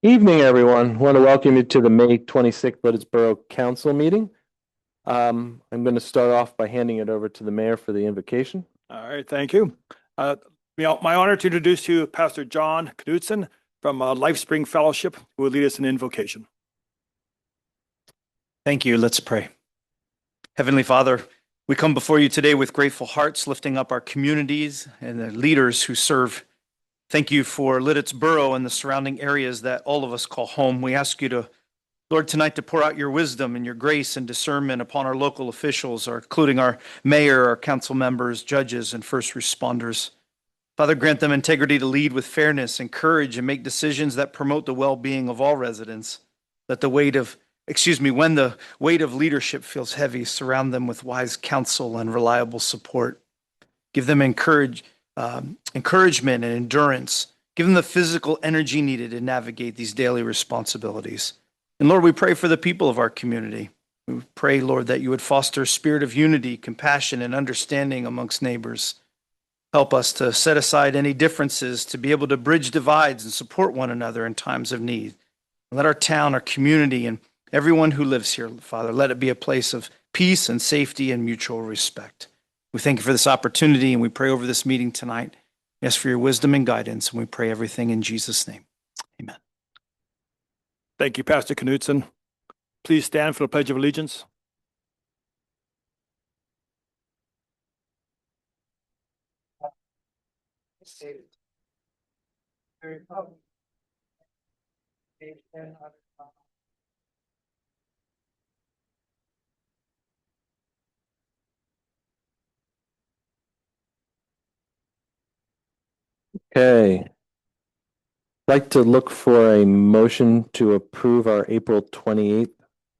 Evening, everyone. I want to welcome you to the May 26th Lititz Borough Council Meeting. I'm going to start off by handing it over to the mayor for the invocation. All right, thank you. My honor to introduce to you Pastor John Knudsen from LifeSpring Fellowship, who will lead us in invocation. Thank you. Let's pray. Heavenly Father, we come before you today with grateful hearts, lifting up our communities and the leaders who serve. Thank you for Lititz Borough and the surrounding areas that all of us call home. We ask you to, Lord, tonight to pour out your wisdom and your grace and discernment upon our local officials, including our mayor, our council members, judges, and first responders. Father, grant them integrity to lead with fairness and courage and make decisions that promote the well-being of all residents. Let the weight of when the weight of leadership feels heavy, surround them with wise counsel and reliable support. Give them encouragement and endurance. Give them the physical energy needed to navigate these daily responsibilities. And Lord, we pray for the people of our community. We pray, Lord, that you would foster a spirit of unity, compassion, and understanding amongst neighbors. Help us to set aside any differences to be able to bridge divides and support one another in times of need. Let our town, our community, and everyone who lives here, Father, let it be a place of peace and safety and mutual respect. We thank you for this opportunity, and we pray over this meeting tonight. We ask for your wisdom and guidance, and we pray everything in Jesus' name. Amen. Thank you, Pastor Knudsen. Please stand for the Pledge of Allegiance. Okay. I'd like to look for a motion to approve our April 28th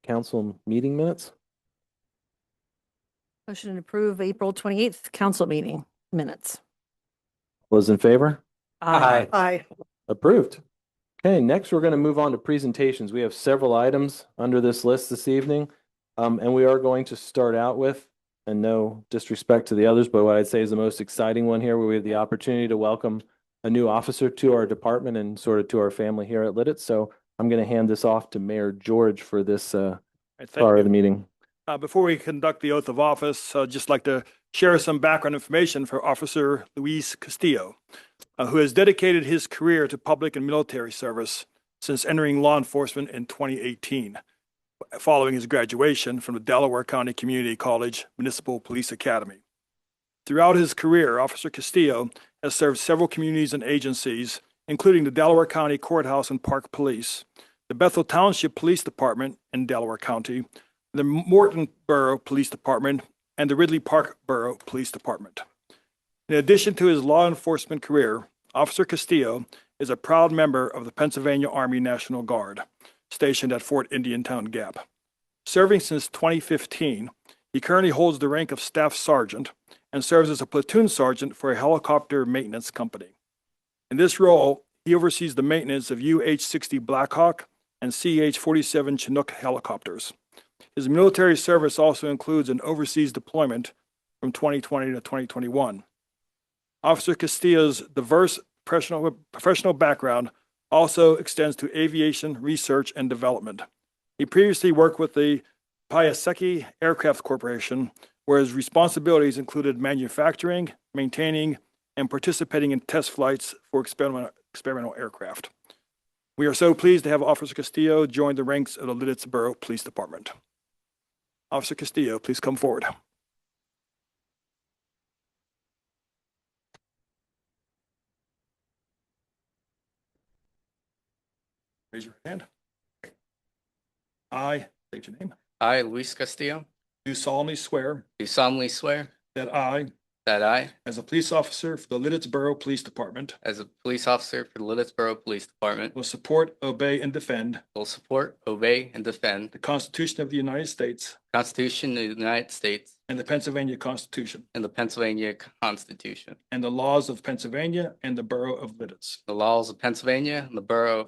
council meeting minutes. Motion to approve April 28th council meeting minutes. Those in favor? Aye. Aye. Approved. Okay, next we're going to move on to presentations. We have several items under this list this evening, and we are going to start out with, and no disrespect to the others, but what I'd say is the most exciting one here, where we have the opportunity to welcome a new officer to our department and sort of to our family here at Lititz. So I'm going to hand this off to Mayor George for this part of the meeting. Before we conduct the oath of office, I'd just like to share some background information for Officer Luis Castillo, who has dedicated his career to public and military service since entering law enforcement in 2018, following his graduation from the Delaware County Community College Municipal Police Academy. Throughout his career, Officer Castillo has served several communities and agencies, including the Delaware County Courthouse and Park Police, the Bethel Township Police Department in Delaware County, the Morton Borough Police Department, and the Ridley Park Borough Police Department. In addition to his law enforcement career, Officer Castillo is a proud member of the Pennsylvania Army National Guard, stationed at Fort Indiantown Gap. Serving since 2015, he currently holds the rank of Staff Sergeant and serves as a platoon sergeant for a helicopter maintenance company. In this role, he oversees the maintenance of UH-60 Blackhawk and CH-47 Chinook helicopters. His military service also includes an overseas deployment from 2020 to 2021. Officer Castillo's diverse professional background also extends to aviation research and development. He previously worked with the Piasecki Aircraft Corporation, where his responsibilities included manufacturing, maintaining, and participating in test flights for experimental aircraft. We are so pleased to have Officer Castillo join the ranks of the Lititz Borough Police Department. Officer Castillo, please come forward. Raise your hand. I state your name. I, Luis Castillo, Do solemnly swear do solemnly swear that I, that I, as a police officer for the Lititz Borough Police Department, as a police officer for the Lititz Borough Police Department, will support, obey, and defend will support, obey, and defend the Constitution of the United States the Constitution of the United States and the Pennsylvania Constitution and the Pennsylvania Constitution, and the laws of Pennsylvania and the Borough of Lititz, the laws of Pennsylvania and the Borough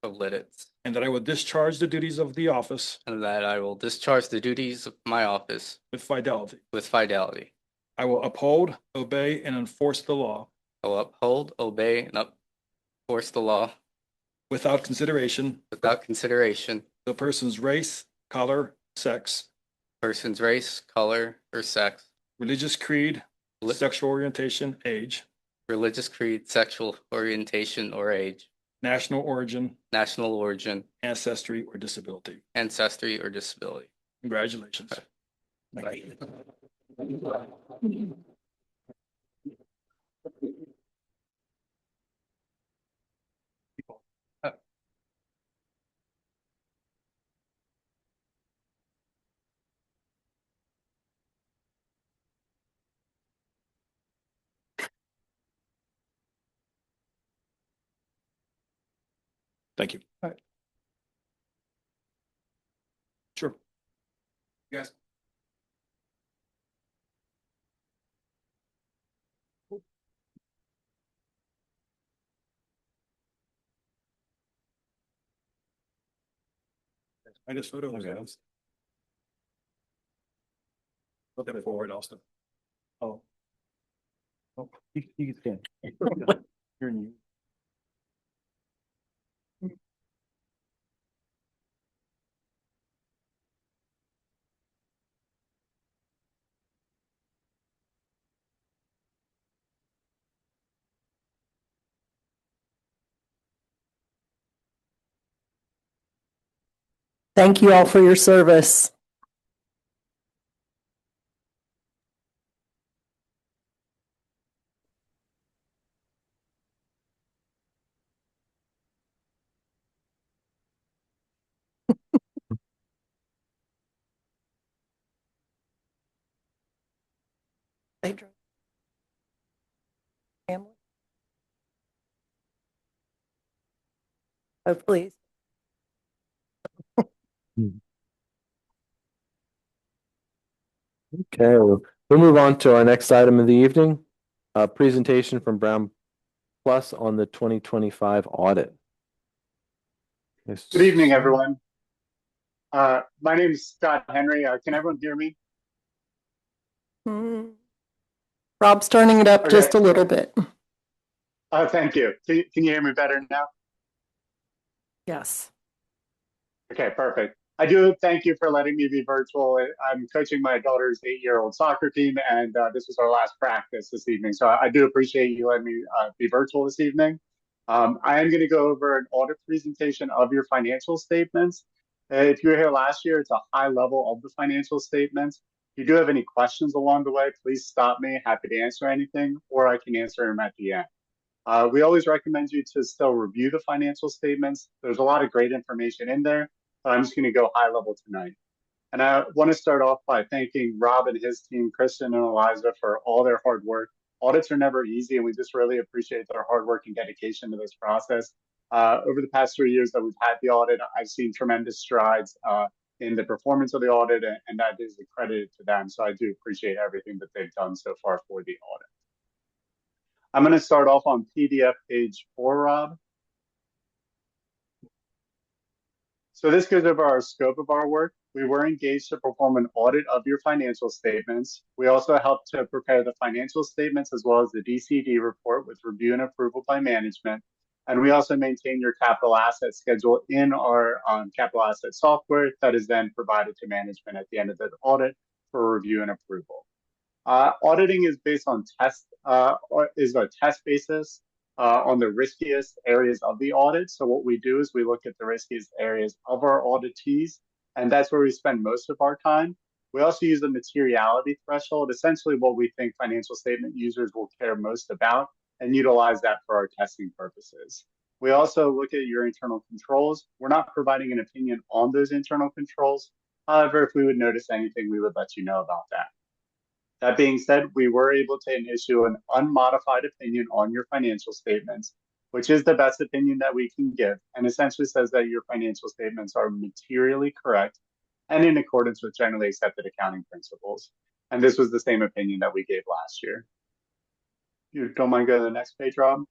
of Lititz, and that I will discharge the duties of the office and that I will discharge the duties of my office with fidelity. with fidelity. I will uphold, obey, and enforce the law I will uphold, obey, and enforce the law without consideration without consideration to a person's race, color, sex, person's race, color, or sex, religious creed, Li- sexual orientation, age, religious creed, sexual orientation or age, national origin, national origin, ancestry, or disability. ancestry, or disability. Congratulations. Thank you. Thank you. All right. Sure. Yes. I just photo. Okay. Put that forward, Austin. Oh. Oh, you can stand. You're new. Thank you all for your service. Oh, please. Okay, we'll move on to our next item of the evening. A presentation from Brown Plus on the 2025 audit. Yes. Good evening, everyone. My name is Scott Henry. Can everyone hear me? Rob's turning it up Okay. just a little bit. Thank you. Can you hear me better now? Yes. Okay, perfect. I do thank you for letting me be virtual. I'm coaching my daughter's 8-year-old soccer team, and this was our last practice this evening. So I do appreciate you letting me be virtual this evening. I am going to go over an audit presentation of your financial statements. If you were here last year, it's a high level of the financial statements. If you do have any questions along the way, please stop me. Happy to answer anything, or I can answer them at the end. We always recommend you to still review the financial statements. There's a lot of great information in there, but I'm just going to go high level tonight. And I want to start off by thanking Rob and his team, Kristen and Eliza, for all their hard work. Audits are never easy, and we just really appreciate their hard work and dedication to this process. Over the past 3 years that we've had the audit, I've seen tremendous strides in the performance of the audit, and that is accredited to them. So I do appreciate everything that they've done so far for the audit. I'm going to start off on PDF page 4, Rob. So this goes over our scope of our work. We were engaged to perform an audit of your financial statements. We also helped to prepare the financial statements as well as the DCD report with review and approval by management. And we also maintain your capital asset schedule in our capital asset software that is then provided to management at the end of the audit for review and approval. Auditing is based on is a test basis on the riskiest areas of the audit. So what we do is we look at the riskiest areas of our auditees, and that's where we spend most of our time. We also use a materiality threshold, essentially what we think financial statement users will care most about, and utilize that for our testing purposes. We also look at your internal controls. We're not providing an opinion on those internal controls. However, if we would notice anything, we would let you know about that. That being said, we were able to issue an unmodified opinion on your financial statements, which is the best opinion that we can give, and essentially says that your financial statements are materially correct and in accordance with generally accepted accounting principles. And this was the same opinion that we gave last year. If you don't mind going to the next page, Rob.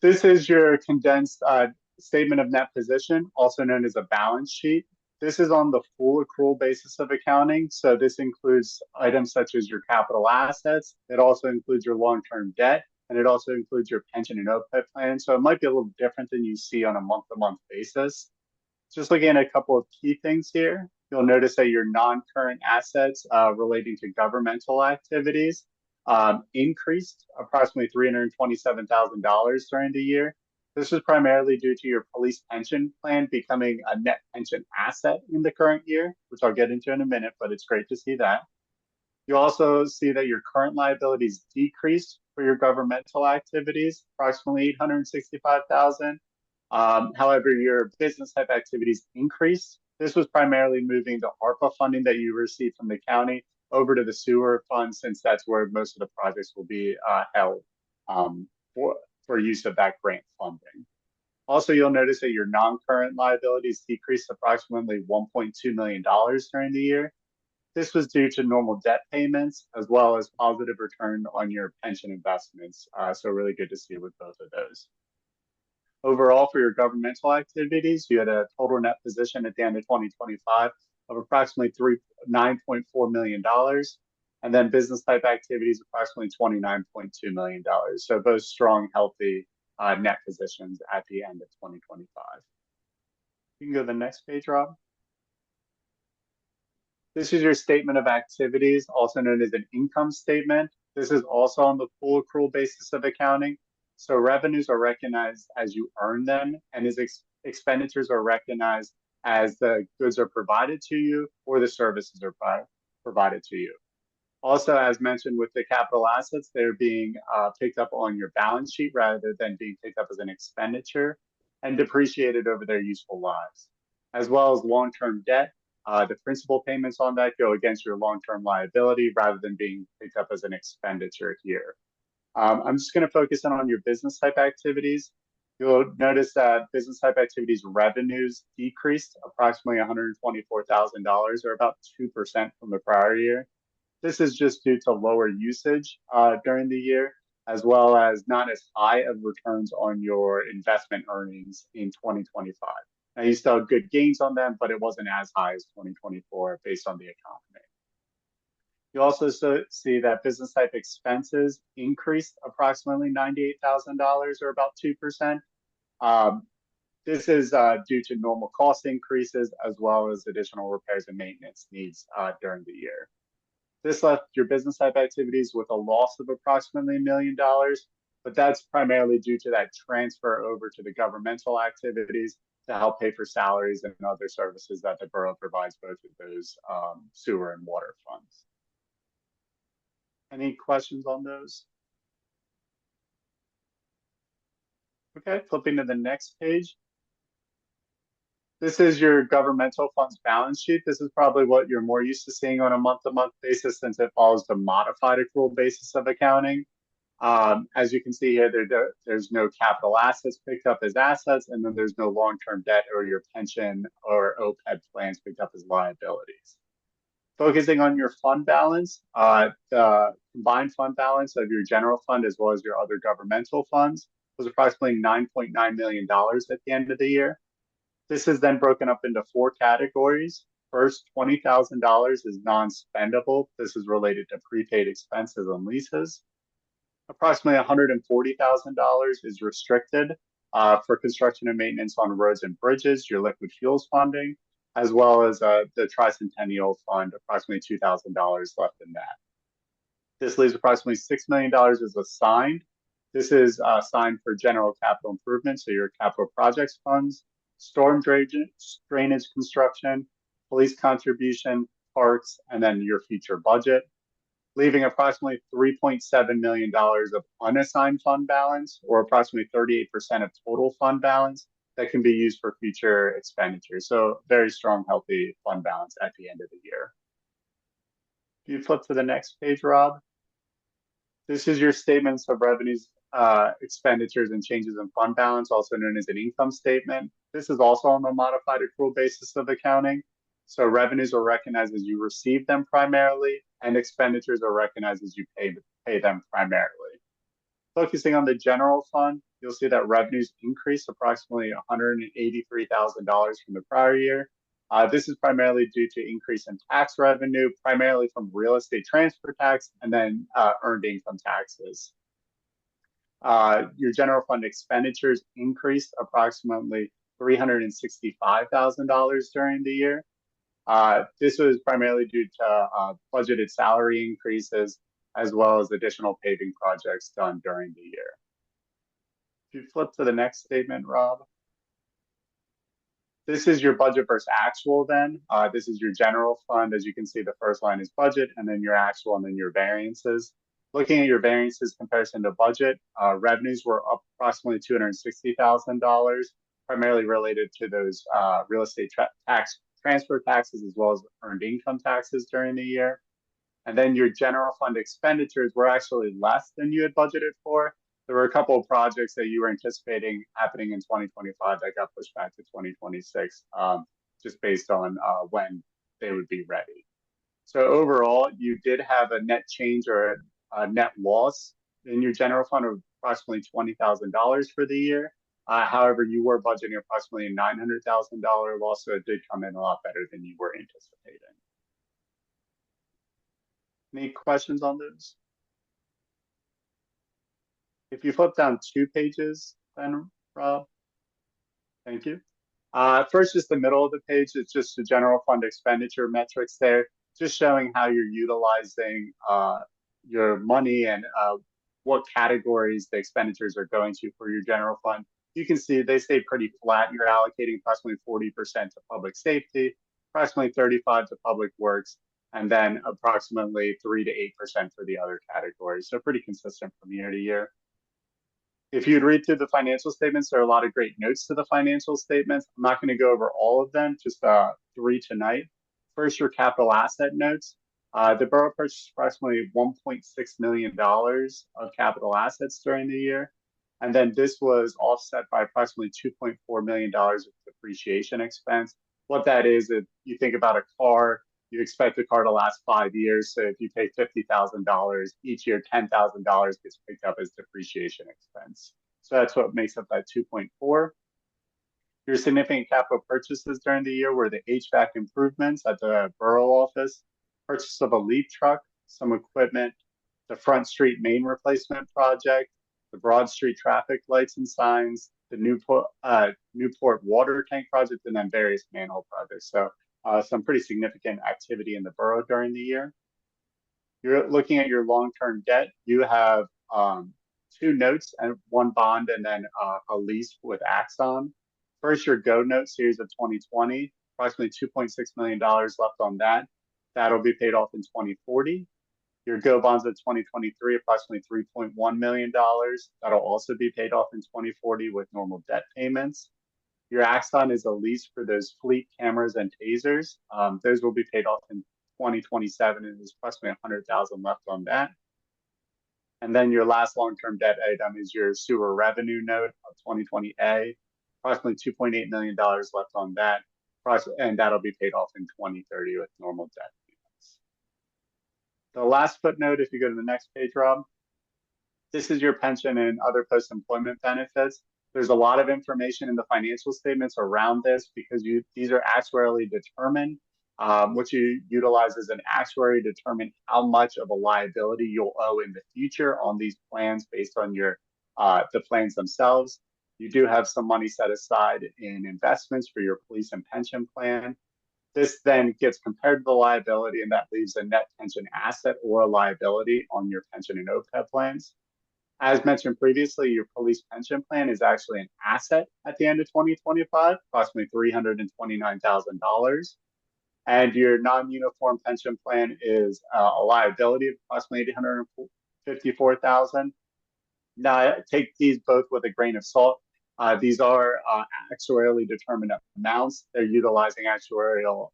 This is your condensed statement of net position, also known as a balance sheet. This is on the full accrual basis of accounting. So this includes items such as your capital assets. It also includes your long-term debt and it also includes your pension and OPEB plan. So it might be a little different than you see on a month-to-month basis. Just looking at a couple of key things here, you'll notice that your non-current assets relating to governmental activities increased approximately $327,000 during the year. This was primarily due to your police pension plan becoming a net pension asset in the current year, which I'll get into in a minute, but it's great to see that. You also see that your current liabilities decreased for your governmental activities, approximately $865,000. However, your business type activities increased. This was primarily moving the ARPA funding that you received from the county over to the sewer fund, since that's where most of the projects will be held for use of that grant funding. Also, you'll notice that your non-current liabilities decreased approximately $1.2 million during the year. This was due to normal debt payments as well as positive return on your pension investments. So really good to see with both of those. Overall, for your governmental activities, you had a total net position at the end of 2025 of approximately $9.4 million. And then business type activities, approximately $29.2 million. So both strong, healthy net positions at the end of 2025. You can go to the next page, Rob. This is your statement of activities, also known as an income statement. This is also on the full accrual basis of accounting. So revenues are recognized as you earn them, and as expenditures are recognized as the goods are provided to you or the services are provided to you. Also, as mentioned with the capital assets, they're being picked up on your balance sheet rather than being picked up as an expenditure and depreciated over their useful lives. As well as long-term debt, the principal payments on that go against your long-term liability rather than being picked up as an expenditure here. I'm just going to focus in on your business type activities. You'll notice that business type activities revenues decreased approximately $124,000 or about 2% from the prior year. This is just due to lower usage during the year, as well as not as high of returns on your investment earnings in 2025. Now, you still have good gains on them, but it wasn't as high as 2024 based on the economy. You also see that business type expenses increased approximately $98,000 or about 2%. This is due to normal cost increases as well as additional repairs and maintenance needs during the year. This left your business type activities with a loss of approximately $1 million, but that's primarily due to that transfer over to the governmental activities to help pay for salaries and other services that the borough provides both of those sewer and water funds. Any questions on those? Okay, flipping to the next page. This is your governmental funds balance sheet. This is probably what you're more used to seeing on a month-to-month basis since it follows the modified accrual basis of accounting. As you can see here, there's no capital assets picked up as assets, and then there's no long-term debt or your pension or OPEB plans picked up as liabilities. Focusing on your fund balance, the combined fund balance of your general fund as well as your other governmental funds was approximately $9.9 million at the end of the year. This is then broken up into 4 categories. First, $20,000 is non-spendable. This is related to prepaid expenses and leases. Approximately $140,000 is restricted for construction and maintenance on roads and bridges, your liquid fuels funding, as well as the Tricentennial Fund, approximately $2,000 left in that. This leaves approximately $6 million as assigned. This is assigned for general capital improvements, so your capital projects funds, storm drainage construction, police contribution, parks, and then your future budget, leaving approximately $3.7 million of unassigned fund balance, or approximately 38% of total fund balance that can be used for future expenditures. So very strong, healthy fund balance at the end of the year. If you flip to the next page, Rob, this is your statements of revenues, expenditures, and changes in fund balance, also known as an income statement. This is also on the modified accrual basis of accounting. So revenues are recognized as you receive them primarily, and expenditures are recognized as you pay them primarily. Focusing on the general fund, you'll see that revenues increased approximately $183,000 from the prior year. This is primarily due to increase in tax revenue, primarily from real estate transfer tax and then earned income taxes. Your general fund expenditures increased approximately $365,000 during the year. This was primarily due to budgeted salary increases as well as additional paving projects done during the year. If you flip to the next statement, Rob. This is your budget versus actual then. This is your general fund. As you can see, the first line is budget and then your actual and then your variances. Looking at your variances comparison to budget, revenues were up approximately $260,000, primarily related to those real estate transfer taxes as well as earned income taxes during the year. And then your general fund expenditures were actually less than you had budgeted for. There were a couple of projects that you were anticipating happening in 2025 that got pushed back to 2026, just based on when they would be ready. So overall, you did have a net change or a net loss in your general fund of approximately $20,000 for the year. However, you were budgeting approximately a $900,000 loss, so it did come in a lot better than you were anticipating. Any questions on those? If you flip down 2 pages, then Rob, thank you. First, just the middle of the page, it's just the general fund expenditure metrics there, just showing how you're utilizing your money and what categories the expenditures are going to for your general fund. You can see they stay pretty flat. You're allocating approximately 40% to public safety, approximately 35% to public works, and then approximately 3 to 8% for the other categories. So pretty consistent from year to year. If you'd read through the financial statements, there are a lot of great notes to the financial statements. I'm not going to go over all of them, just 3 tonight. First, your capital asset notes. The borough purchased approximately $1.6 million of capital assets during the year. And then this was offset by approximately $2.4 million of depreciation expense. What that is, if you think about a car, you expect the car to last 5 years. So if you pay $50,000 each year, $10,000 gets picked up as depreciation expense. So that's what makes up that 2.4. Your significant capital purchases during the year were the HVAC improvements at the borough office, purchase of a leaf truck, some equipment, the Front Street main replacement project, the Broad Street traffic lights and signs, the Newport water tank project, and then various manhole projects. So some pretty significant activity in the borough during the year. You're looking at your long-term debt. You have 2 notes and 1 bond, and then a lease with Axon. First, your Go Note series of 2020, approximately $2.6 million left on that. That'll be paid off in 2040. Your Go Bonds of 2023, approximately $3.1 million. That'll also be paid off in 2040 with normal debt payments. Your Axon is a lease for those fleet cameras and tasers. Those will be paid off in 2027, and there's approximately $100,000 left on that. And then your last long-term debt item is your sewer revenue note of 2020A, approximately $2.8 million left on that, and that'll be paid off in 2030 with normal debt payments. The last footnote, if you go to the next page, Rob, this is your pension and other post-employment benefits. There's a lot of information in the financial statements around this because these are actuarially determined. What you utilize as an actuary to determine how much of a liability you'll owe in the future on these plans based on your the plans themselves. You do have some money set aside in investments for your police and pension plan. This then gets compared to the liability, and that leaves a net pension asset or a liability on your pension and OPEB plans. As mentioned previously, your police pension plan is actually an asset at the end of 2025, approximately $329,000. And your non-uniform pension plan is a liability of approximately $854,000. Now, take these both with a grain of salt. These are actuarially determined amounts. They're utilizing actuarial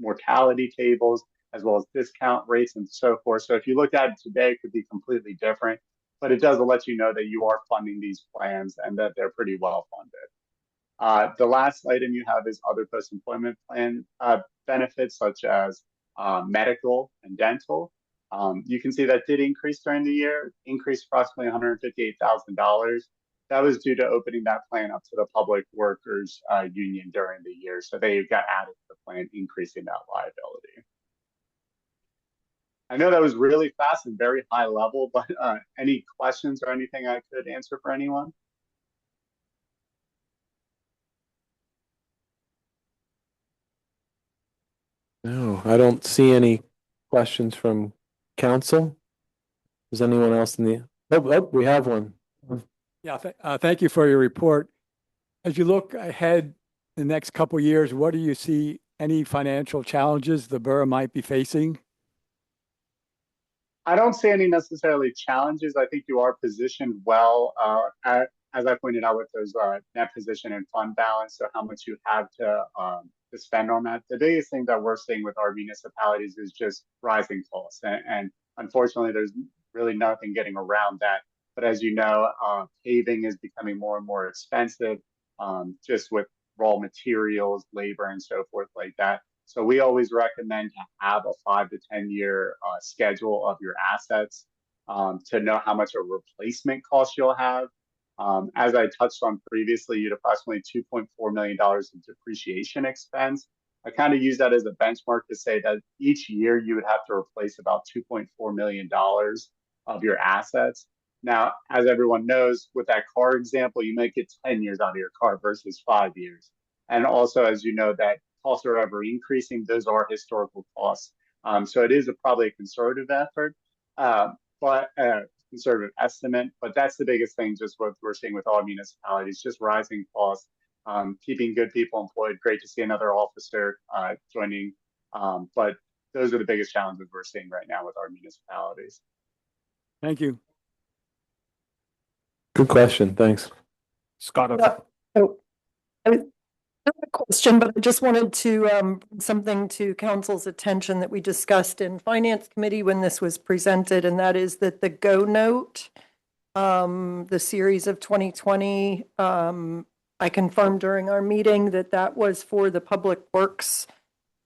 mortality tables as well as discount rates and so forth. So if you look at it today, it could be completely different, but it does let you know that you are funding these plans and that they're pretty well funded. The last item you have is other post-employment plan benefits such as medical and dental. You can see that did increase during the year, increased approximately $158,000. That was due to opening that plan up to the public workers union during the year. So they got added to the plan, increasing that liability. I know that was really fast and very high level, but any questions or anything I could answer for anyone? No, I don't see any questions from council. Is anyone else in the, we have one. Yeah, thank you for your report. As you look ahead the next couple of years, what do you see any financial challenges the borough might be facing? I don't see any necessarily challenges. I think you are positioned well, as I pointed out with those net position and fund balance. So how much you have to spend on that. The biggest thing that we're seeing with our municipalities is just rising costs, and unfortunately, there's really nothing getting around that. But as you know, paving is becoming more and more expensive, just with raw materials, labor, and so forth like that. So we always recommend to have a 5 to 10 year schedule of your assets to know how much a replacement cost you'll have. As I touched on previously, you'd approximately $2.4 million in depreciation expense. I kind of use that as a benchmark to say that each year you would have to replace about $2.4 million of your assets. Now, as everyone knows, with that car example, you might get 10 years out of your car versus 5 years. And also, as you know, that costs are ever increasing. Those are historical costs. So it is probably a conservative effort, but conservative estimate. But that's the biggest thing, just what we're seeing with all municipalities, just rising costs, keeping good people employed. Great to see another officer joining. But those are the biggest challenges we're seeing right now with our municipalities. Thank you. Good question. Thanks. Scott. Oh, not a question, but I just wanted to bring something to council's attention that we discussed in finance committee when this was presented, and that is that the Go Note, the series of 2020, I confirmed during our meeting that that was for the public works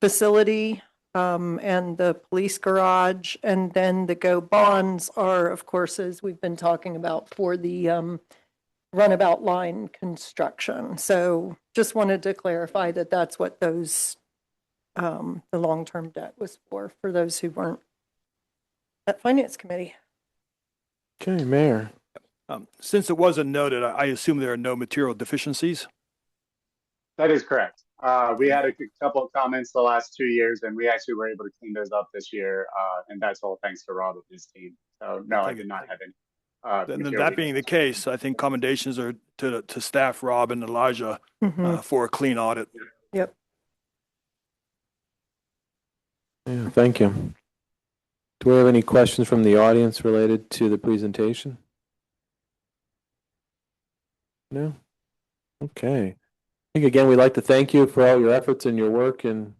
facility and the police garage, and then the Go bonds are, of course, as we've been talking about, for the runabout line construction. So just wanted to clarify that that's what those, the long-term debt was for those who weren't at finance committee. Okay, Mayor. Since it wasn't noted, I assume there are no material deficiencies. That is correct. We had a couple of comments the last 2 years, and we actually were able to clean those up this year. And that's all thanks to Rob and his team. So no, I did not have any. Then that being the case, I think commendations are to staff Rob and Elijah for a clean audit. Yep. Yeah, thank you. Do we have any questions from the audience related to the presentation? No? Okay. I think again, we'd like to thank you for all your efforts and your work in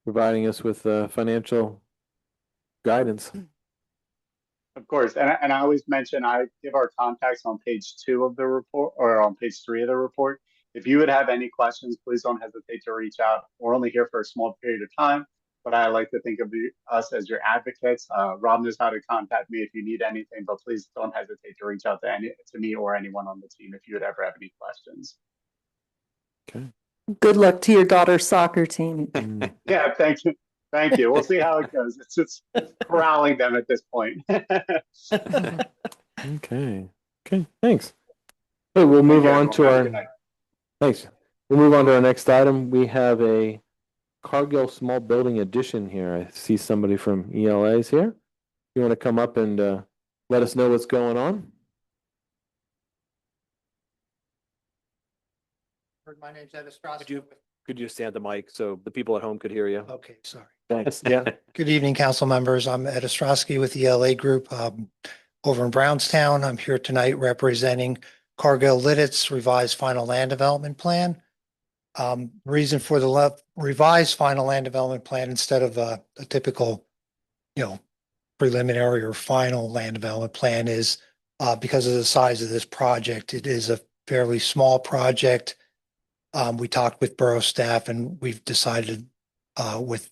providing us with financial guidance. Of course, and I always mention I give our contacts on page 2 of the report or on page 3 of the report. If you would have any questions, please don't hesitate to reach out. We're only here for a small period of time, but I like to think of us as your advocates. Rob knows how to contact me if you need anything, but please don't hesitate to reach out to me or anyone on the team if you would ever have any questions. Okay. Good luck to your daughter's soccer team. Yeah, thank you. Thank you. We'll see how it goes. It's just corralling them at this point. Okay. Okay, thanks. Hey, we'll move on to our, thanks. We'll move on to our next item. We have a Cargill small building addition here. I see somebody from ELA's here. You want to come up and let us know what's going on? My name's Ed Estrada. Could you stand the mic so the people at home could hear you? Okay, sorry. Thanks. Yeah. Good evening, council members. I'm Ed Ostrowski with the LA Group over in Brownstown. I'm here tonight representing Cargill Lititz revised final land development plan. Reason for the revised final land development plan instead of a typical, preliminary or final land development plan is because of the size of this project. It is a fairly small project. We talked with borough staff and we've decided with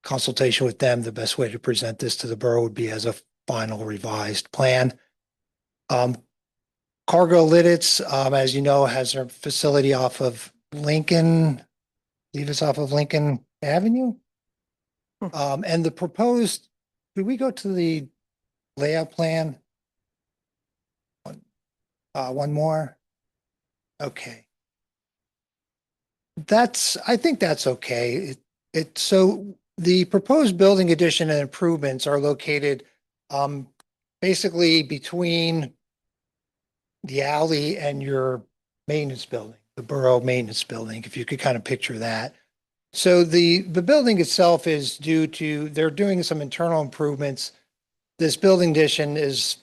consultation with them, the best way to present this to the borough would be as a final revised plan. Cargill Lititz, as you know, has their facility off of Lincoln, I believe it's off of Lincoln Avenue. And the proposed Could we go to the layout plan? One more? Okay. I think that's okay. So the proposed building addition and improvements are located basically between the alley and your maintenance building, the borough maintenance building, if you could kind of picture that. So the building itself is they're doing some internal improvements. This building addition is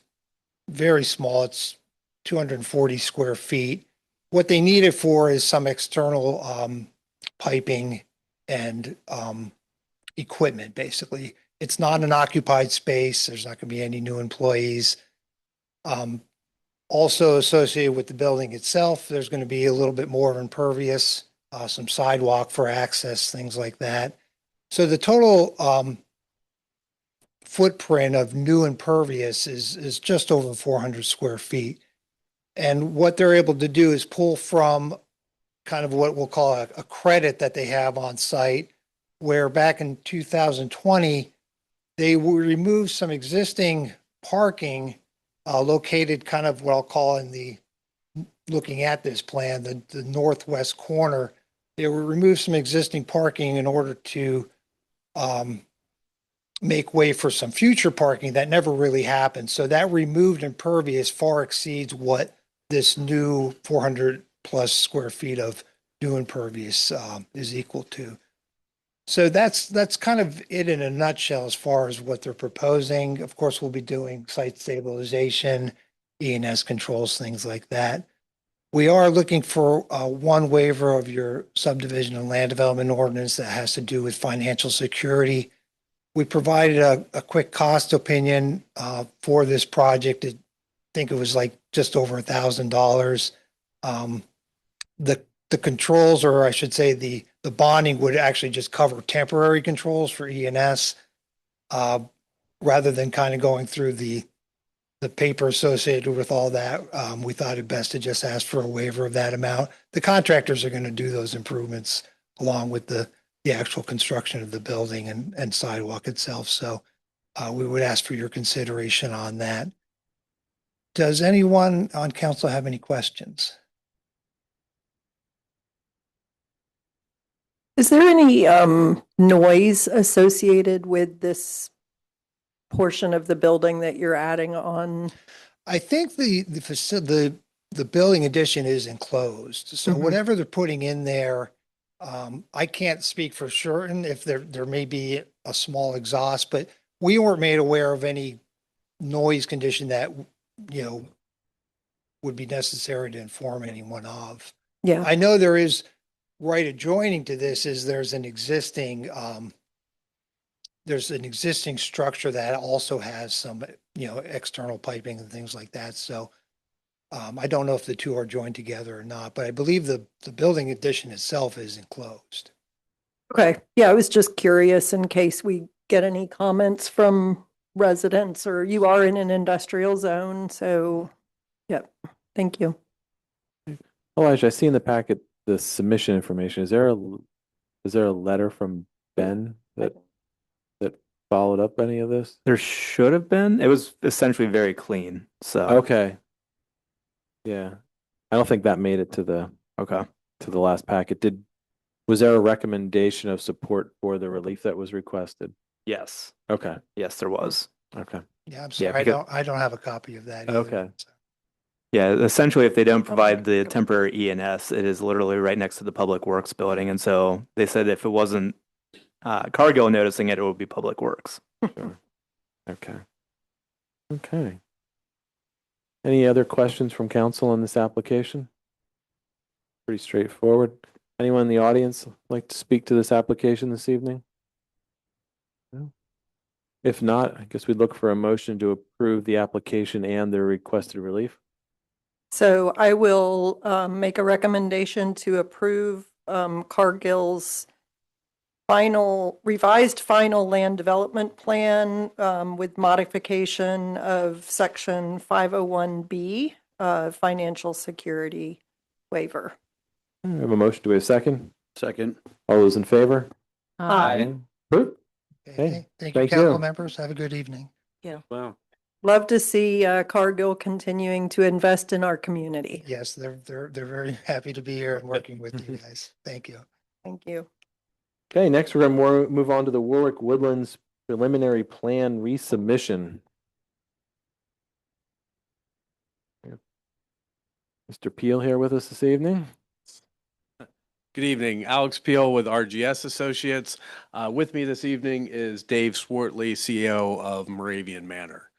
very small. It's 240 square feet. What they need it for is some external piping and equipment, basically. It's not an occupied space. There's not going to be any new employees. Also associated with the building itself, there's going to be a little bit more impervious, some sidewalk for access, things like that. So the total footprint of new impervious is just over 400 square feet. And what they're able to do is pull from kind of what we'll call a credit that they have on site, where back in 2020, they will remove some existing parking located kind of what I'll call looking at this plan, the northwest corner. They will remove some existing parking in order to make way for some future parking that never really happened. So that removed impervious far exceeds what this new 400 plus square feet of new impervious is equal to. So that's kind of it in a nutshell as far as what they're proposing. Of course, we'll be doing site stabilization, E&S controls, things like that. We are looking for one waiver of your subdivision and land development ordinance that has to do with financial security. We provided a quick cost opinion for this project. I think it was like just over $1,000. The controls, or I should say the bonding, would actually just cover temporary controls for E&S rather than kind of going through the paper associated with all that. We thought it best to just ask for a waiver of that amount. The contractors are going to do those improvements along with the actual construction of the building and sidewalk itself. So we would ask for your consideration on that. Does anyone on council have any questions? Is there any noise associated with this portion of the building that you're adding on? I think the building addition is enclosed. So Mhm. whatever they're putting in there, I can't speak for certain if there may be a small exhaust, but we weren't made aware of any noise condition that, would be necessary to inform anyone of. Yeah. I know there is right adjoining to this is there's an existing structure that also has some, external piping and things like that. So I don't know if the two are joined together or not, but I believe the building addition itself is enclosed. Okay. Yeah, I was just curious in case we get any comments from residents, or you are in an industrial zone. So, yep. Thank you. Elijah, I see in the packet the submission information. Is there a letter from Ben that followed up any of this? There should have been. It was essentially very clean. So Okay. Yeah. I don't think that made it to the okay. last packet. Was there a recommendation of support for the relief that was requested? Yes. Okay. Yes, there was. Okay. Yeah, I'm sorry. because- I don't have a copy of that. Either, Okay. so. Yeah, essentially, if they don't provide the temporary E&S, it is literally right next to the Public Works building. And so they said if it wasn't Cargill noticing it, it would be Public Works. Sure. Okay. Okay. Any other questions from council on this application? Pretty straightforward. Anyone in the audience like to speak to this application this evening? No? If not, I guess we'd look for a motion to approve the application and the requested relief. So I will make a recommendation to approve Cargill's revised final land development plan with modification of section 501B, financial security waiver. I have a motion. Do we have a second? Second. All those in favor? Aye. Approved. Okay, Thank you, thank council you. members. Have a good evening. Wow. Love to see Cargill continuing to invest in our community. Yes, they're very happy to be here and working with you guys. Thank you. Thank you. Okay, next we're going to move on to the Warwick Woodlands preliminary plan resubmission. Mr. Peel here with us this evening. Good evening, Alex Peel with RGS Associates. With me this evening is Dave Swartley, CEO of Moravian Manor.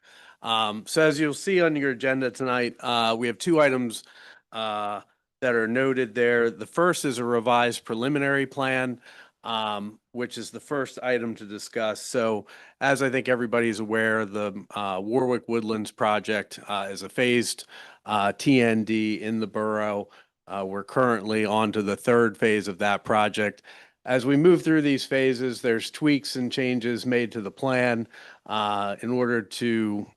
So as you'll see on your agenda tonight, we have two items that are noted there. The first is a revised preliminary plan, which is the first item to discuss. So as I think everybody's aware, the Warwick Woodlands project is a phased TND in the borough. We're currently on to the third phase of that project. As we move through these phases, there's tweaks and changes made to the plan. In order to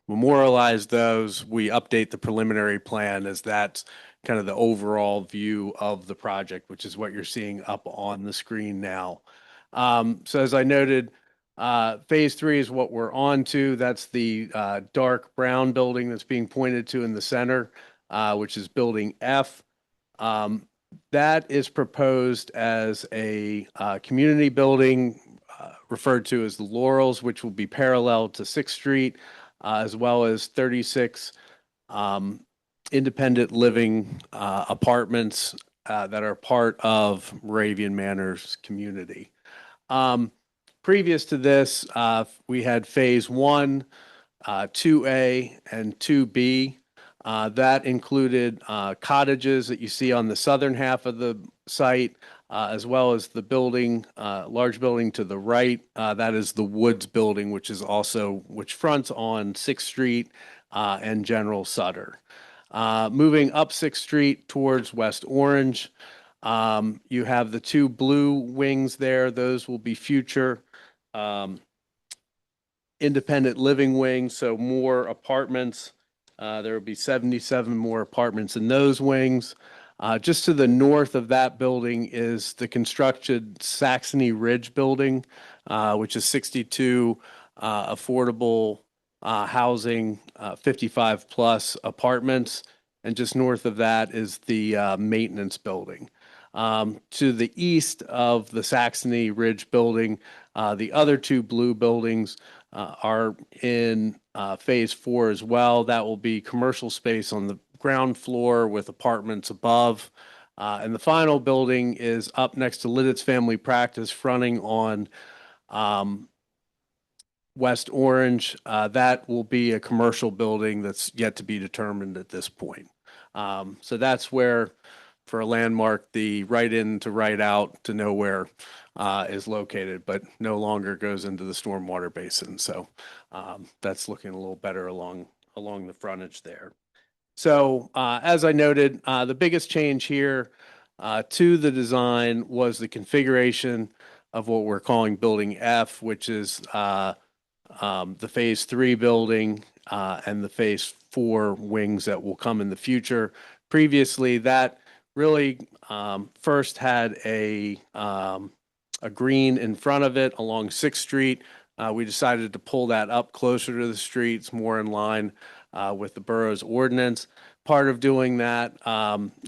memorialize those, we update the preliminary plan as that's kind of the overall view of the project, which is what you're seeing up on the screen now. So as I noted, phase 3 is what we're on to. That's the dark brown building that's being pointed to in the center, which is building F. That is proposed as a community building referred to as the Laurels, which will be parallel to 6th Street, as well as 36 independent living apartments that are part of Moravian Manor's community. Previous to this, we had phase 1, 2A, and 2B. That included cottages that you see on the southern half of the site, as well as the building, large building to the right. That is the Woods building, which fronts on 6th Street and General Sutter. Moving up 6th Street towards West Orange, you have the two blue wings there. Those will be future independent living wings, so more apartments. There will be 77 more apartments in those wings. Just to the north of that building is the constructed Saxony Ridge building, which is 62 affordable housing, 55 plus apartments. And just north of that is the maintenance building. To the east of the Saxony Ridge building, the other two blue buildings are in phase 4 as well. That will be commercial space on the ground floor with apartments above. And the final building is up next to Lititz Family Practice, fronting on West Orange. That will be a commercial building that's yet to be determined at this point. So that's where, for a landmark, the right in to right out to nowhere is located, but no longer goes into the stormwater basin. So that's looking a little better along the frontage there. So as I noted, the biggest change here to the design was the configuration of what we're calling Building F, which is the phase 3 building and the phase 4 wings that will come in the future. Previously, that really first had a green in front of it along 6th Street. We decided to pull that up closer to the streets, more in line with the borough's ordinance. Part of doing that,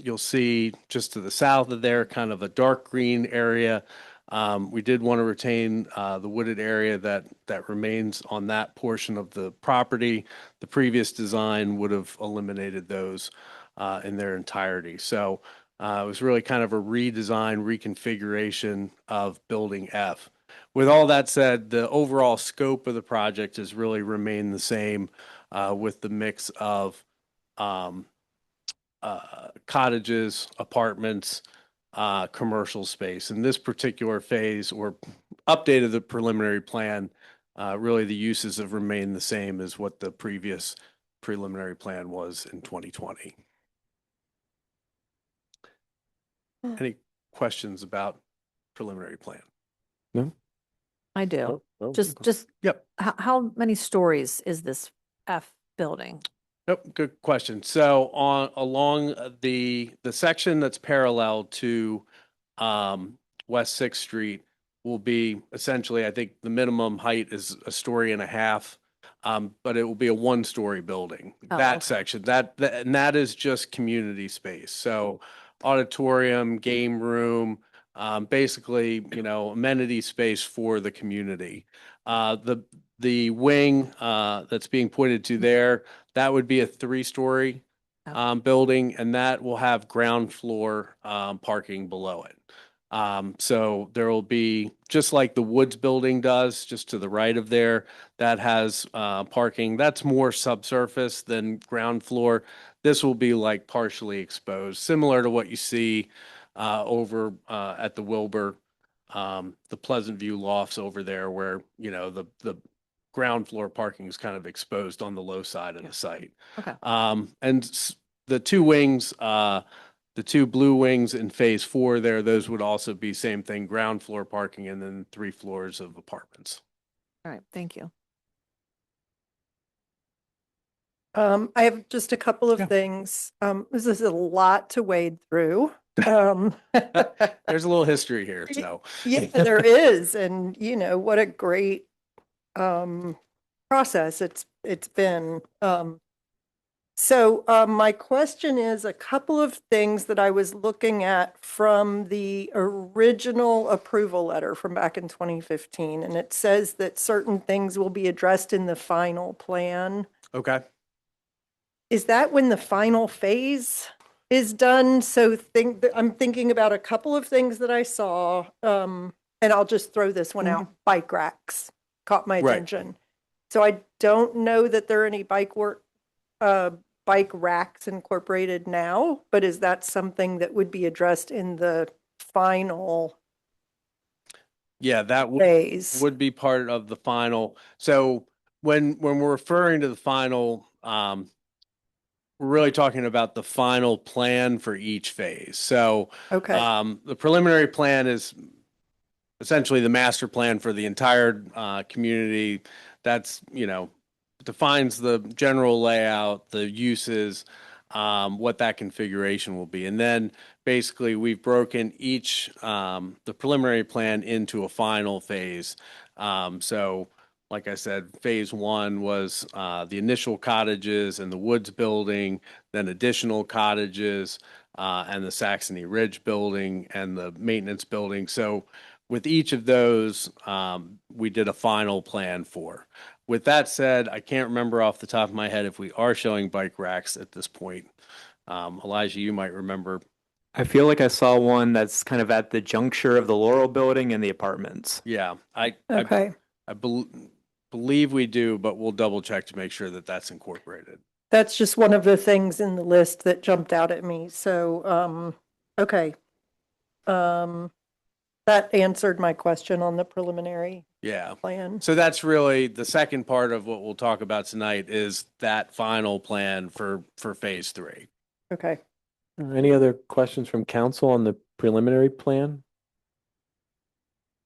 you'll see just to the south of there, kind of a dark green area. We did want to retain the wooded area that remains on that portion of the property. The previous design would have eliminated those in their entirety. So it was really kind of a redesign, reconfiguration of Building F. With all that said, the overall scope of the project has really remained the same with the mix of cottages, apartments, commercial space. In this particular phase or update of the preliminary plan, really the uses have remained the same as what the previous preliminary plan was in 2020. Any questions about preliminary plan? No? I do. Oh, Just, Yep. how many stories is this F building? Yep, good question. So along the section that's parallel to West 6th Street, will be essentially, I think the minimum height is a story and a half. But it will be a one-story building. Oh, That okay. section, and that is just community space. So auditorium, game room, basically, amenity space for the community. The wing, that's being pointed to there, that would be a 3-story, Oh. building, and that will have ground floor, parking below it. So there will be, just like the Woods building does, just to the right of there, that has parking. That's more subsurface than ground floor. This will be like partially exposed, similar to what you see over at the Wilbur, the Pleasant View lofts over there, where, the ground floor parking is kind of exposed on the low side of the site. Okay. The two wings, the two blue wings in phase 4 there, those would also be same thing, ground floor parking and then 3 floors of apartments. All right. Thank you. I have just a couple of things. This is a lot to wade through. There's a little history here, so. Yeah, there is. And what a great process it's been. So my question is a couple of things that I was looking at from the original approval letter from back in 2015, and it says that certain things will be addressed in the final plan. Okay. Is that when the final phase is done? So I'm thinking about a couple of things that I saw, and I'll just throw this one out. Bike racks caught my Right. attention. So I don't know that there are any bike racks incorporated now, but is that something that would be addressed in the final Yeah, that phase? would be part of the final. So when we're referring to the final, we're really talking about the final plan for each phase. So Okay. the preliminary plan is essentially the master plan for the entire community. That's, defines the general layout, the uses, what that configuration will be. And then basically we've broken each, the preliminary plan into a final phase. So like I said, phase 1 was the initial cottages and the Woods building, then additional cottages, and the Saxony Ridge building and the maintenance building. So with each of those, we did a final plan for. With that said, I can't remember off the top of my head if we are showing bike racks at this point. Elijah, you might remember. I feel like I saw one that's kind of at the juncture of the Laurel building and the apartments. Yeah, Okay. I believe we do, but we'll double check to make sure that that's incorporated. That's just one of the things in the list that jumped out at me. So, okay. That answered my question on the preliminary Yeah. plan. So that's really the second part of what we'll talk about tonight is that final plan for phase 3. Okay. Any other questions from council on the preliminary plan?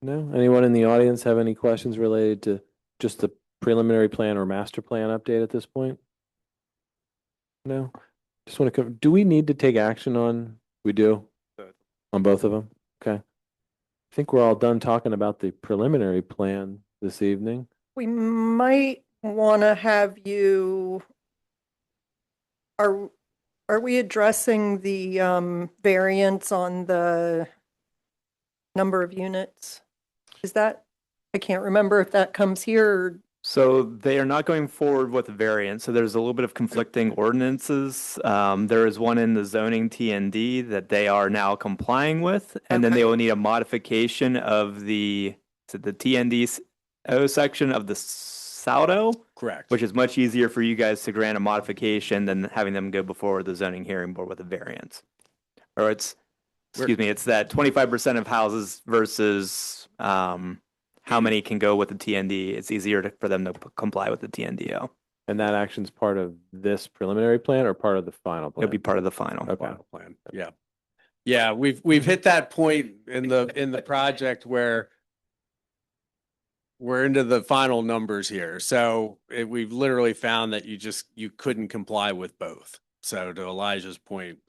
No? Anyone in the audience have any questions related to just the preliminary plan or master plan update at this point? No? Just want to, do we need to take action on, we do? On both of them? Okay. I think we're all done talking about the preliminary plan this evening. We might want to have you, are we addressing the variance on the number of units? Is that, I can't remember if that comes here or So they are not going forward with a variance. So there's a little bit of conflicting ordinances. There is one in the zoning TND that they are now complying with, and then Okay. they will need a modification of the TNDO section of the SAUDO, Correct. which is much easier for you guys to grant a modification than having them go before the zoning hearing board with a variance. Or it's that 25% of houses versus how many can go with the TND. It's easier for them to comply with the TNDO. And that action's part of this preliminary plan or part of the final plan? It'll be part of the final. Okay. Final plan. Yeah. Yeah, we've hit that point in the project where we're into the final numbers here. So we've literally found that you couldn't comply with both. So to Elijah's point,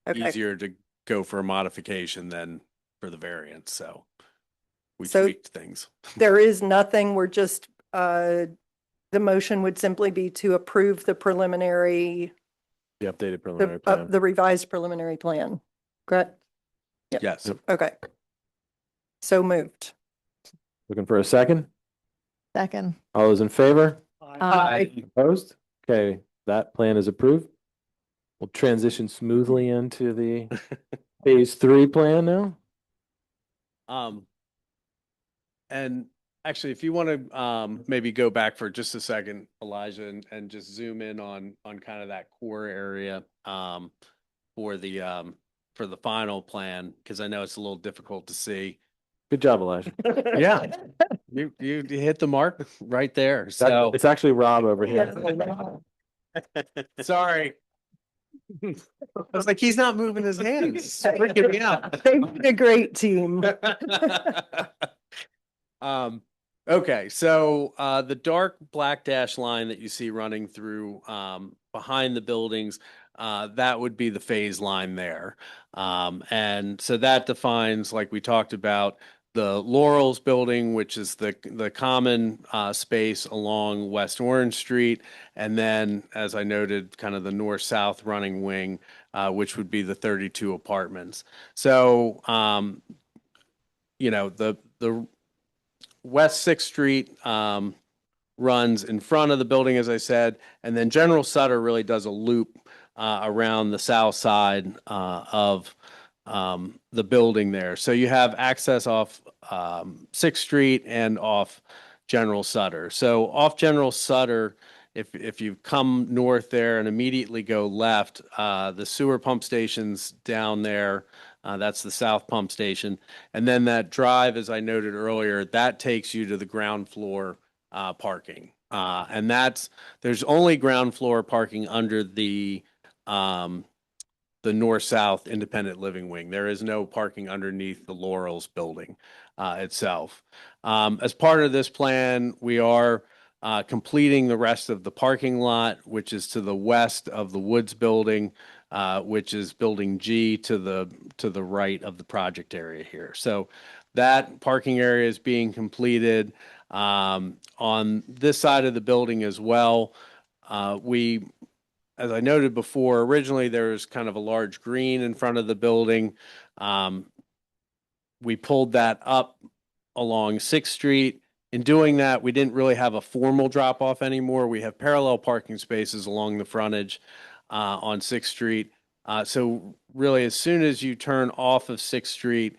Okay. easier to go for a modification than for the variance. So we So- tweaked things. There is nothing, we're just, the motion would simply be to approve the preliminary, The updated preliminary the, plan. the revised preliminary plan, correct? Yep. Yes. Okay. So moved. Looking for a second? Second. All those in favor? Aye. Opposed? Okay, that plan is approved. We'll transition smoothly into the phase 3 plan now. And actually, if you want to maybe go back for just a second, Elijah, and just zoom in on kind of that core area for the final plan, because I know it's a little difficult to see. Good job, Elijah. Yeah, you hit the mark right there. So It's actually Rob over here. sorry. I was like, he's not moving his hands. It's freaking me out. They made a great team. Okay, so the dark black dash line that you see running through behind the buildings, that would be the phase line there. And so that defines, like we talked about, the Laurels building, which is the common space along West Orange Street, and then, as I noted, kind of the north-south running wing, which would be the 32 apartments. So, the West 6th Street runs in front of the building, as I said, and then General Sutter really does a loop around the south side of the building there. So you have access off 6th Street and off General Sutter. So off General Sutter, if you come north there and immediately go left, the sewer pump station's down there. That's the south pump station. And then that drive, as I noted earlier, that takes you to the ground floor parking. And there's only ground floor parking under the north-south independent living wing. There is no parking underneath the Laurels building itself. As part of this plan, we are completing the rest of the parking lot, which is to the west of the Woods building, which is building G to the right of the project area here. So that parking area is being completed. On this side of the building as well, as I noted before, originally there was kind of a large green in front of the building. We pulled that up along 6th Street. In doing that, we didn't really have a formal drop-off anymore. We have parallel parking spaces along the frontage on 6th Street. So really, as soon as you turn off of 6th Street,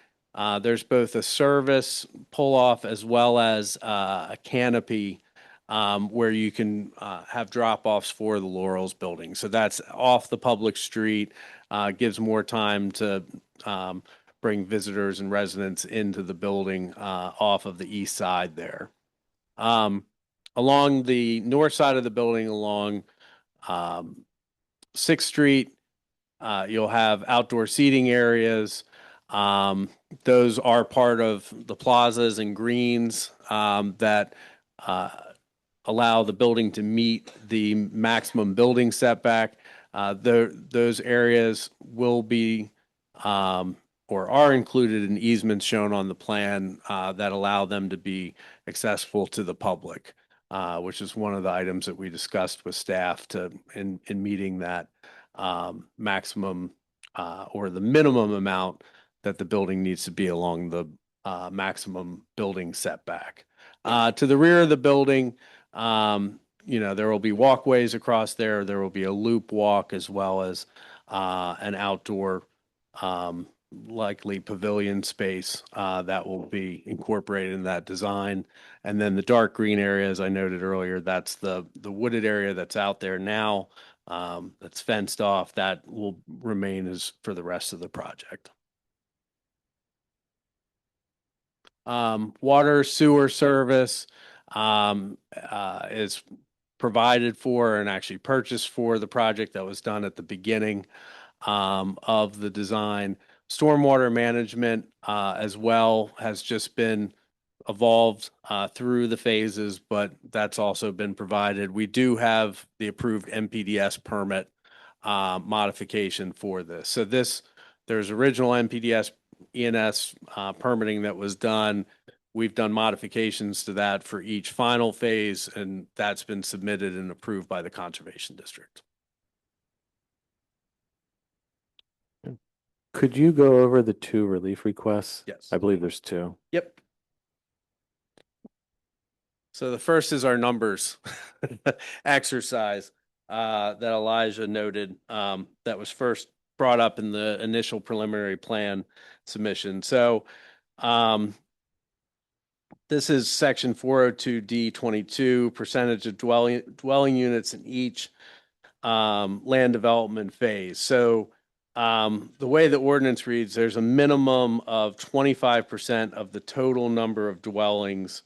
there's both a service pull-off as well as a canopy where you can have drop-offs for the Laurels building. So that's off the public street, gives more time to bring visitors and residents into the building off of the east side there. Along the north side of the building, along 6th Street, you'll have outdoor seating areas. Those are part of the plazas and greens that allow the building to meet the maximum building setback. Those areas will be or are included in easements shown on the plan that allow them to be accessible to the public, which is one of the items that we discussed with staff in meeting that maximum or the minimum amount that the building needs to be along the maximum building setback. To the rear of the building, there will be walkways across there. There will be a loop walk as well as an outdoor likely pavilion space that will be incorporated in that design. And then the dark green area, as I noted earlier, that's the wooded area that's out there now, that's fenced off. That will remain as for the rest of the project. Water sewer service is provided for and actually purchased for the project that was done at the beginning of the design. Stormwater management as well has just been evolved through the phases, but that's also been provided. We do have the approved NPDS permit modification for this. So there's original NPDS ENS permitting that was done. we've done modifications to that for each final phase, and that's been submitted and approved by the Conservation District. Could you go over the two relief requests? Yes. I believe there's two. Yep. So the first is our numbers exercise that Elijah noted that was first brought up in the initial preliminary plan submission. So this is section 402D22, percentage of dwelling units in each land development phase. So the way the ordinance reads, there's a minimum of 25% of the total number of dwellings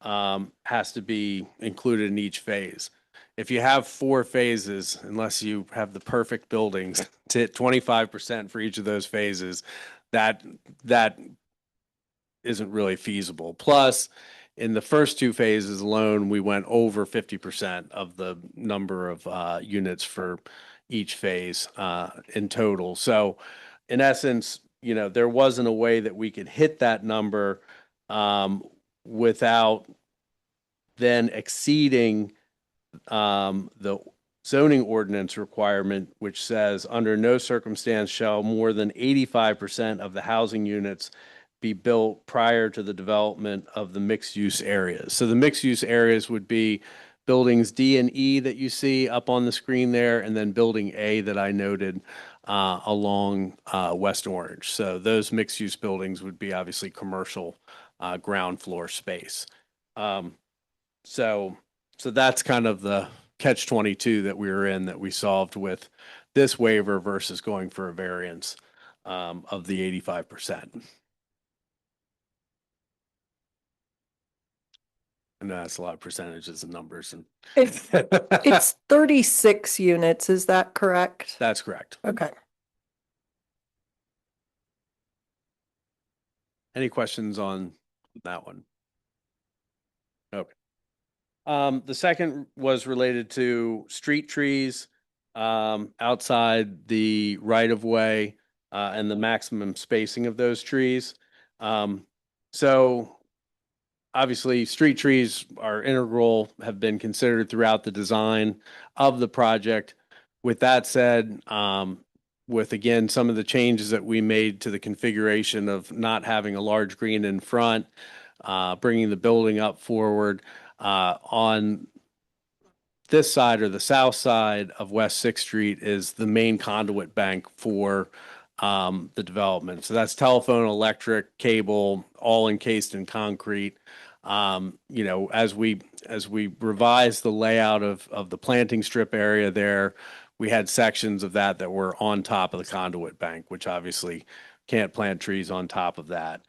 has to be included in each phase. If you have 4 phases, unless you have the perfect buildings, to hit 25% for each of those phases, that isn't really feasible. Plus, in the first 2 phases alone, we went over 50% of the number of units for each phase in total. So in essence, you know, there wasn't a way that we could hit that number without then exceeding the zoning ordinance requirement, which says under no circumstance shall more than 85% of the housing units be built prior to the development of the mixed-use areas. So the mixed-use areas would be buildings D and E that you see up on the screen there, and then building A that I noted along West Orange. So those mixed-use buildings would be obviously commercial ground floor space. So that's kind of the catch-22 that we were in, that we solved with this waiver versus going for a variance of the 85%. I know that's a lot of percentages and numbers. And It's 36 units, is that correct? That's correct. Okay. Any questions on that one? Okay. The second was related to street trees outside the right-of-way and the maximum spacing of those trees. So obviously, street trees are integral, have been considered throughout the design of the project. With that said, with again, some of the changes that we made to the configuration of not having a large green in front, bringing the building up forward, on this side or the south side of West 6th Street is the main conduit bank for the development. So that's telephone, electric, cable, all encased in concrete. You know, as we revised the layout of the planting strip area there, we had sections of that were on top of the conduit bank, which obviously can't plant trees on top of that.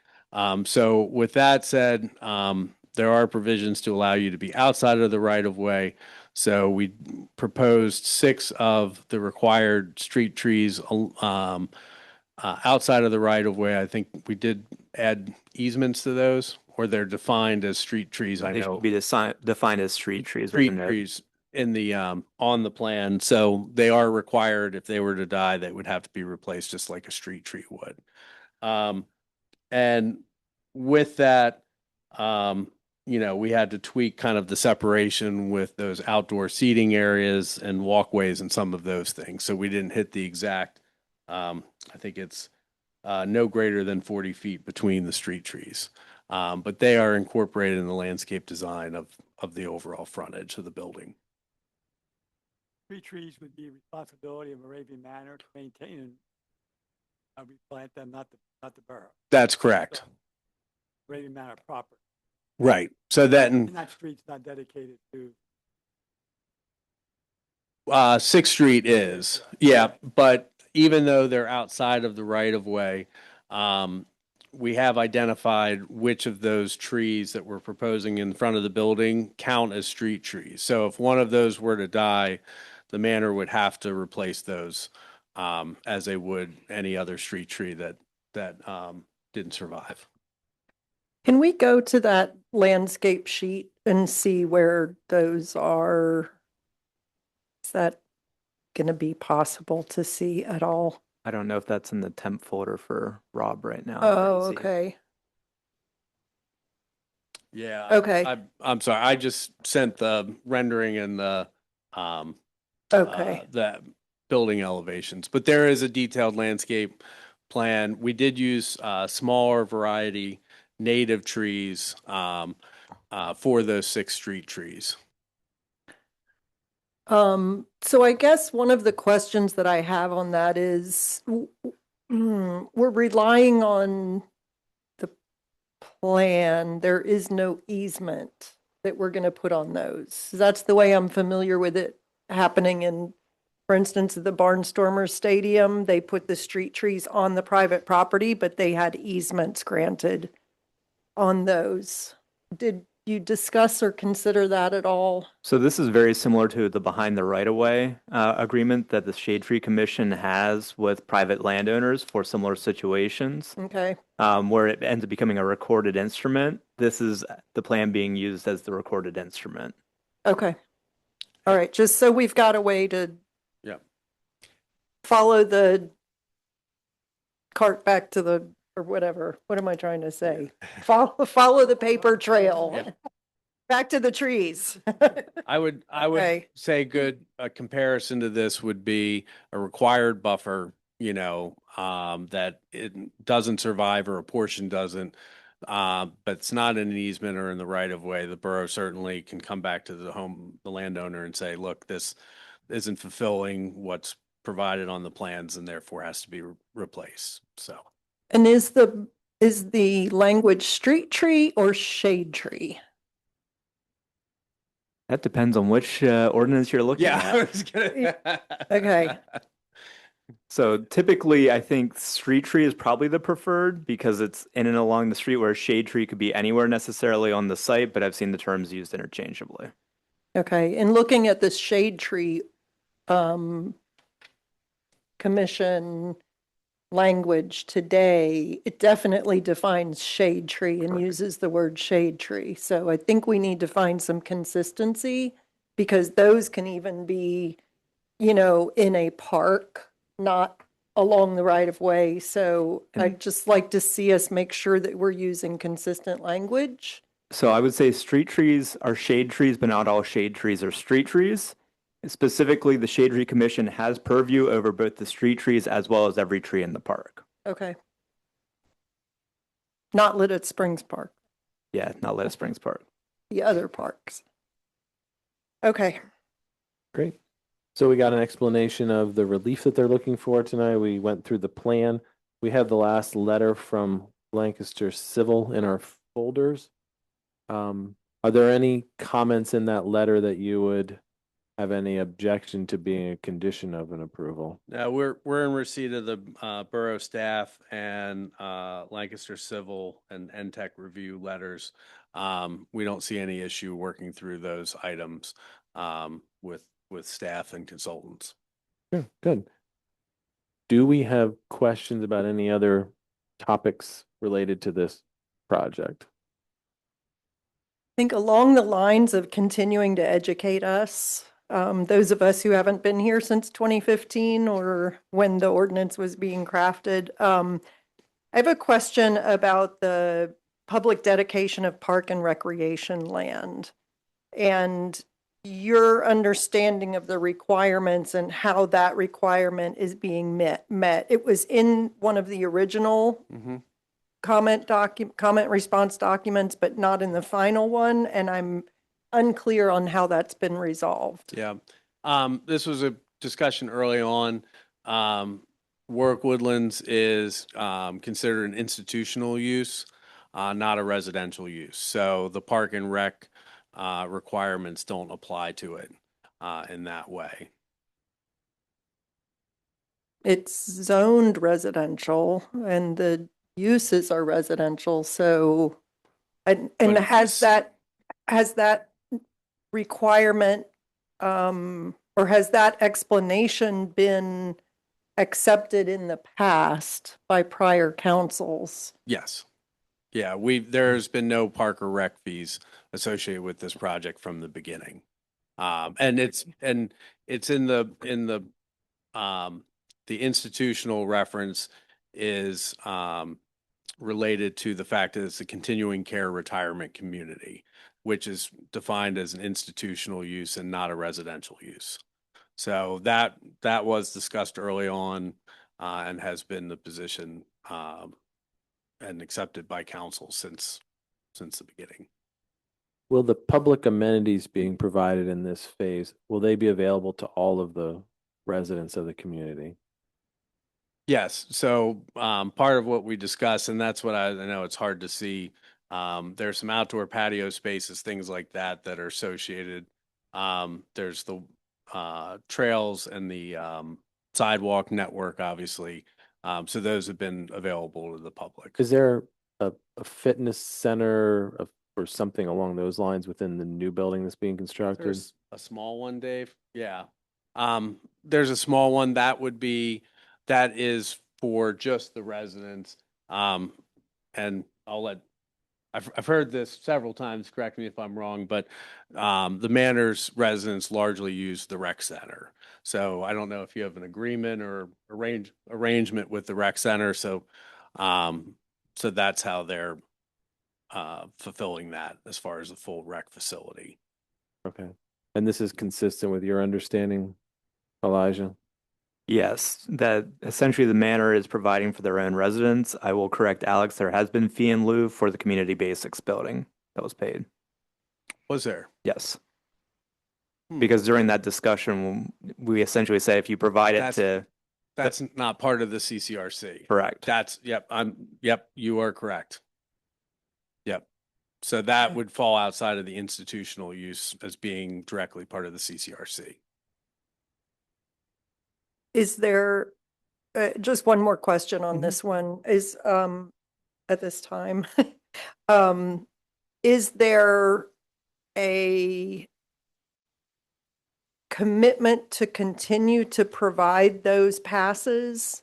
So with that said, there are provisions to allow you to be outside of the right of way. So we proposed 6 of the required street trees outside of the right of way. I think we did add easements to those, or they're defined as street trees. I They know should be defined as street trees. street within it. trees in the on the plan. So they are required. If they were to die, they would have to be replaced just like a street tree would. And with that, you know, we had to tweak kind of the separation with those outdoor seating areas and walkways and some of those things. So we didn't hit the exact, I think it's no greater than 40 feet between the street trees. But they are incorporated in the landscape design of the overall frontage of the building. Tree trees would be a responsibility of Moravian Manor to maintain and replant them, not the borough. That's correct. Moravian Manor proper. Right. So then And that street's not dedicated to. 6th Street is, yeah, but even though they're outside of the right of way, we have identified which of those trees that we're proposing in front of the building count as street trees. So if one of those were to die, the manor would have to replace those as they would any other street tree that didn't survive. Can we go to that landscape sheet and see where those are? Is that going to be possible to see at all? I don't know if that's in the temp folder for Rob right now. Oh, Let me see. okay. Yeah. Okay. I'm sorry. I just sent the rendering and Okay. the building elevations, but there is a detailed landscape plan. We did use smaller variety native trees for those 6 street trees. So I guess one of the questions that I have on that is we're relying on the plan. There is no easement that we're going to put on those. That's the way I'm familiar with it happening in, for instance, at the Barnstormer Stadium. They put the street trees on the private property, but they had easements granted on those. Did you discuss or consider that at all? So this is very similar to the behind the right of way agreement that the Shade Tree Commission has with private landowners for similar situations, Okay. where it ends up becoming a recorded instrument. This is the plan being used as the recorded instrument. Okay. All right. Just so we've got a way to Yeah. follow the cart back to the, or whatever. What am I trying to say? Follow the paper trail. Yeah. Back to the trees. I would Okay. say good a comparison to this would be a required buffer, that it doesn't survive or a portion doesn't. But it's not in an easement or in the right of way. The borough certainly can come back to the landowner and say, look, this isn't fulfilling what's provided on the plans and therefore has to be replaced. So And is the language street tree or shade tree? That depends on which ordinance you're looking yeah, I at. was gonna. Okay. So typically, I think street tree is probably the preferred because it's in and along the street, where shade tree could be anywhere necessarily on the site, but I've seen the terms used interchangeably. Okay. And looking at this shade tree commission language today, it definitely defines shade tree and uses the word shade tree. So I think we need to find some consistency because those can even be, in a park, not along the right of way. So I'd just like to see us make sure that we're using consistent language. So I would say street trees are shade trees, but not all shade trees are street trees. Specifically, the Shade Tree Commission has purview over both the street trees as well as every tree in the park. Okay. Not Lititz Springs Park, Yeah, not Lititz Springs Park. the other parks. Okay. Great. So we got an explanation of the relief that they're looking for tonight. We went through the plan. We have the last letter from Lancaster Civil in our folders. Are there any comments in that letter that you would have any objection to being a condition of an approval? Now we're in receipt of the borough staff and Lancaster Civil and NTech review letters. We don't see any issue working through those items with staff and consultants. Yeah, good. Do we have questions about any other topics related to this project? I think along the lines of continuing to educate us, those of us who haven't been here since 2015 or when the ordinance was being crafted. I have a question about the public dedication of park and recreation land and your understanding of the requirements and how that requirement is being met. It was in one of the original comment response documents, but not in the final one. And I'm unclear on how that's been resolved. Yeah. This was a discussion early on. Warwick Woodlands is considered an institutional use, not a residential use. So the park and rec requirements don't apply to it in that way. It's zoned residential and the uses are residential. So, and has that requirement or has that explanation been accepted in the past by prior councils? Yes. Yeah, there's been no park or rec fees associated with this project from the beginning. And it's in the institutional reference is related to the fact that it's a continuing care retirement community, which is defined as an institutional use and not a residential use. So that was discussed early on and has been the position and accepted by council since the beginning. Will the public amenities being provided in this phase, will they be available to all of the residents of the community? Yes. So part of what we discussed, and that's what I know it's hard to see. There's some outdoor patio spaces, things like that that are associated. There's the trails and the sidewalk network, obviously. So those have been available to the public. Is there a fitness center or something along those lines within the new building that's being constructed? There's a small one, Dave. Yeah. There's a small one that is for just the residents. And I've heard this several times, correct me if I'm wrong, but the Manors residents largely use the rec center. So I don't know if you have an agreement or arrangement with the rec center. So that's how they're fulfilling that as far as the full rec facility. Okay. And this is consistent with your understanding, Elijah? Yes, that essentially the manor is providing for their own residents. I will correct Alex, there has been fee in lieu for the community basics building that was paid. Was there? Yes. Because during that discussion, we essentially say if you provide it that's not part of the CCRC. Correct. Yep, you are correct. Yep. So that would fall outside of the institutional use as being directly part of the CCRC. Is there, just one more question on this one, is, at this time, is there a commitment to continue to provide those passes?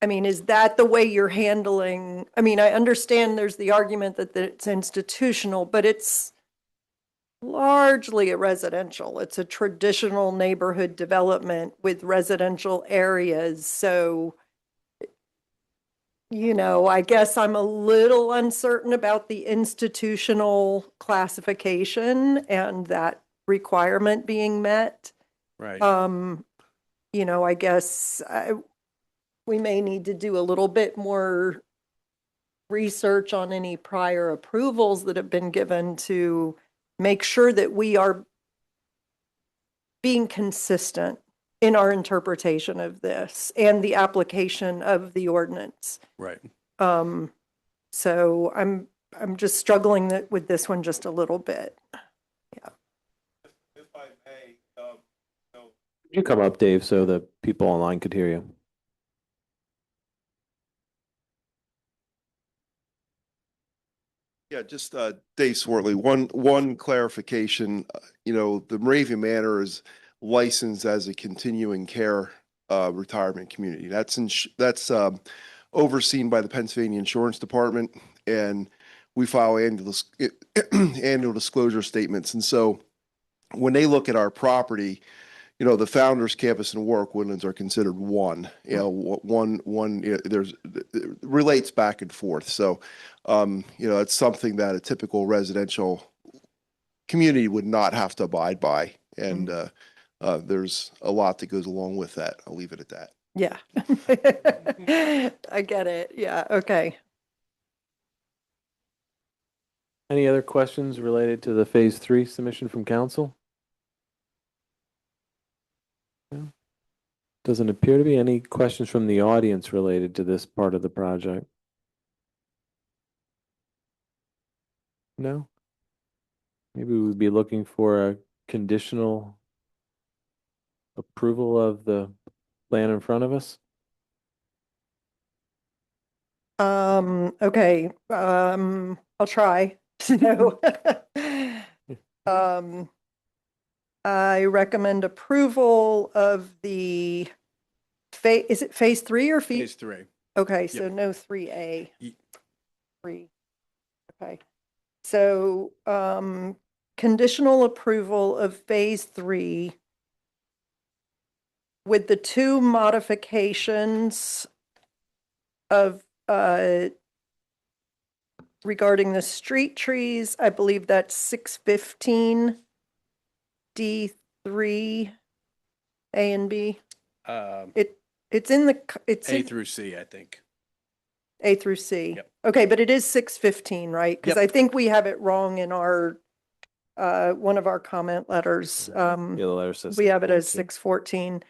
I mean, is that the way you're handling? I mean, I understand there's the argument that it's institutional, but it's largely a residential. It's a traditional neighborhood development with residential areas. So, I guess I'm a little uncertain about the institutional classification and that requirement being met. Right. I guess we may need to do a little bit more research on any prior approvals that have been given to make sure that we are being consistent in our interpretation of this and the application of the ordinance. Right. So I'm just struggling with this one just a little bit. Yeah. If I may, Could you come up, Dave, so the people online could hear you? Yeah, just Dave Swartley. One clarification. The Moravian Manor is licensed as a continuing care retirement community. That's overseen by the Pennsylvania Insurance Department, and we file annual disclosure statements. And so, when they look at our property, the Founders Campus and Warwick Woodlands are considered one. There's it relates back and forth. So, it's something that a typical residential community would not have to abide by, and there's a lot that goes along with that. I'll leave it at that. Yeah. I get it. Yeah. Okay. Any other questions related to the phase 3 submission from council? No. Doesn't appear to be. Any questions from the audience related to this part of the project? No? Maybe we'd be looking for a conditional approval of the plan in front of us. Okay. I'll try. So, I recommend approval of the is it phase 3 or phase 3. Okay, so no 3A. 3. Okay. So, conditional approval of phase 3 with the 2 modifications of, regarding the street trees, I believe that's 615 D3 A and B. It's in the, it's A in through C, I think. A through C. Yep. Okay, but it is 615, right? Because Yep. I think we have it wrong in our, one of our comment letters. Yeah, the letter says. We have it as 614.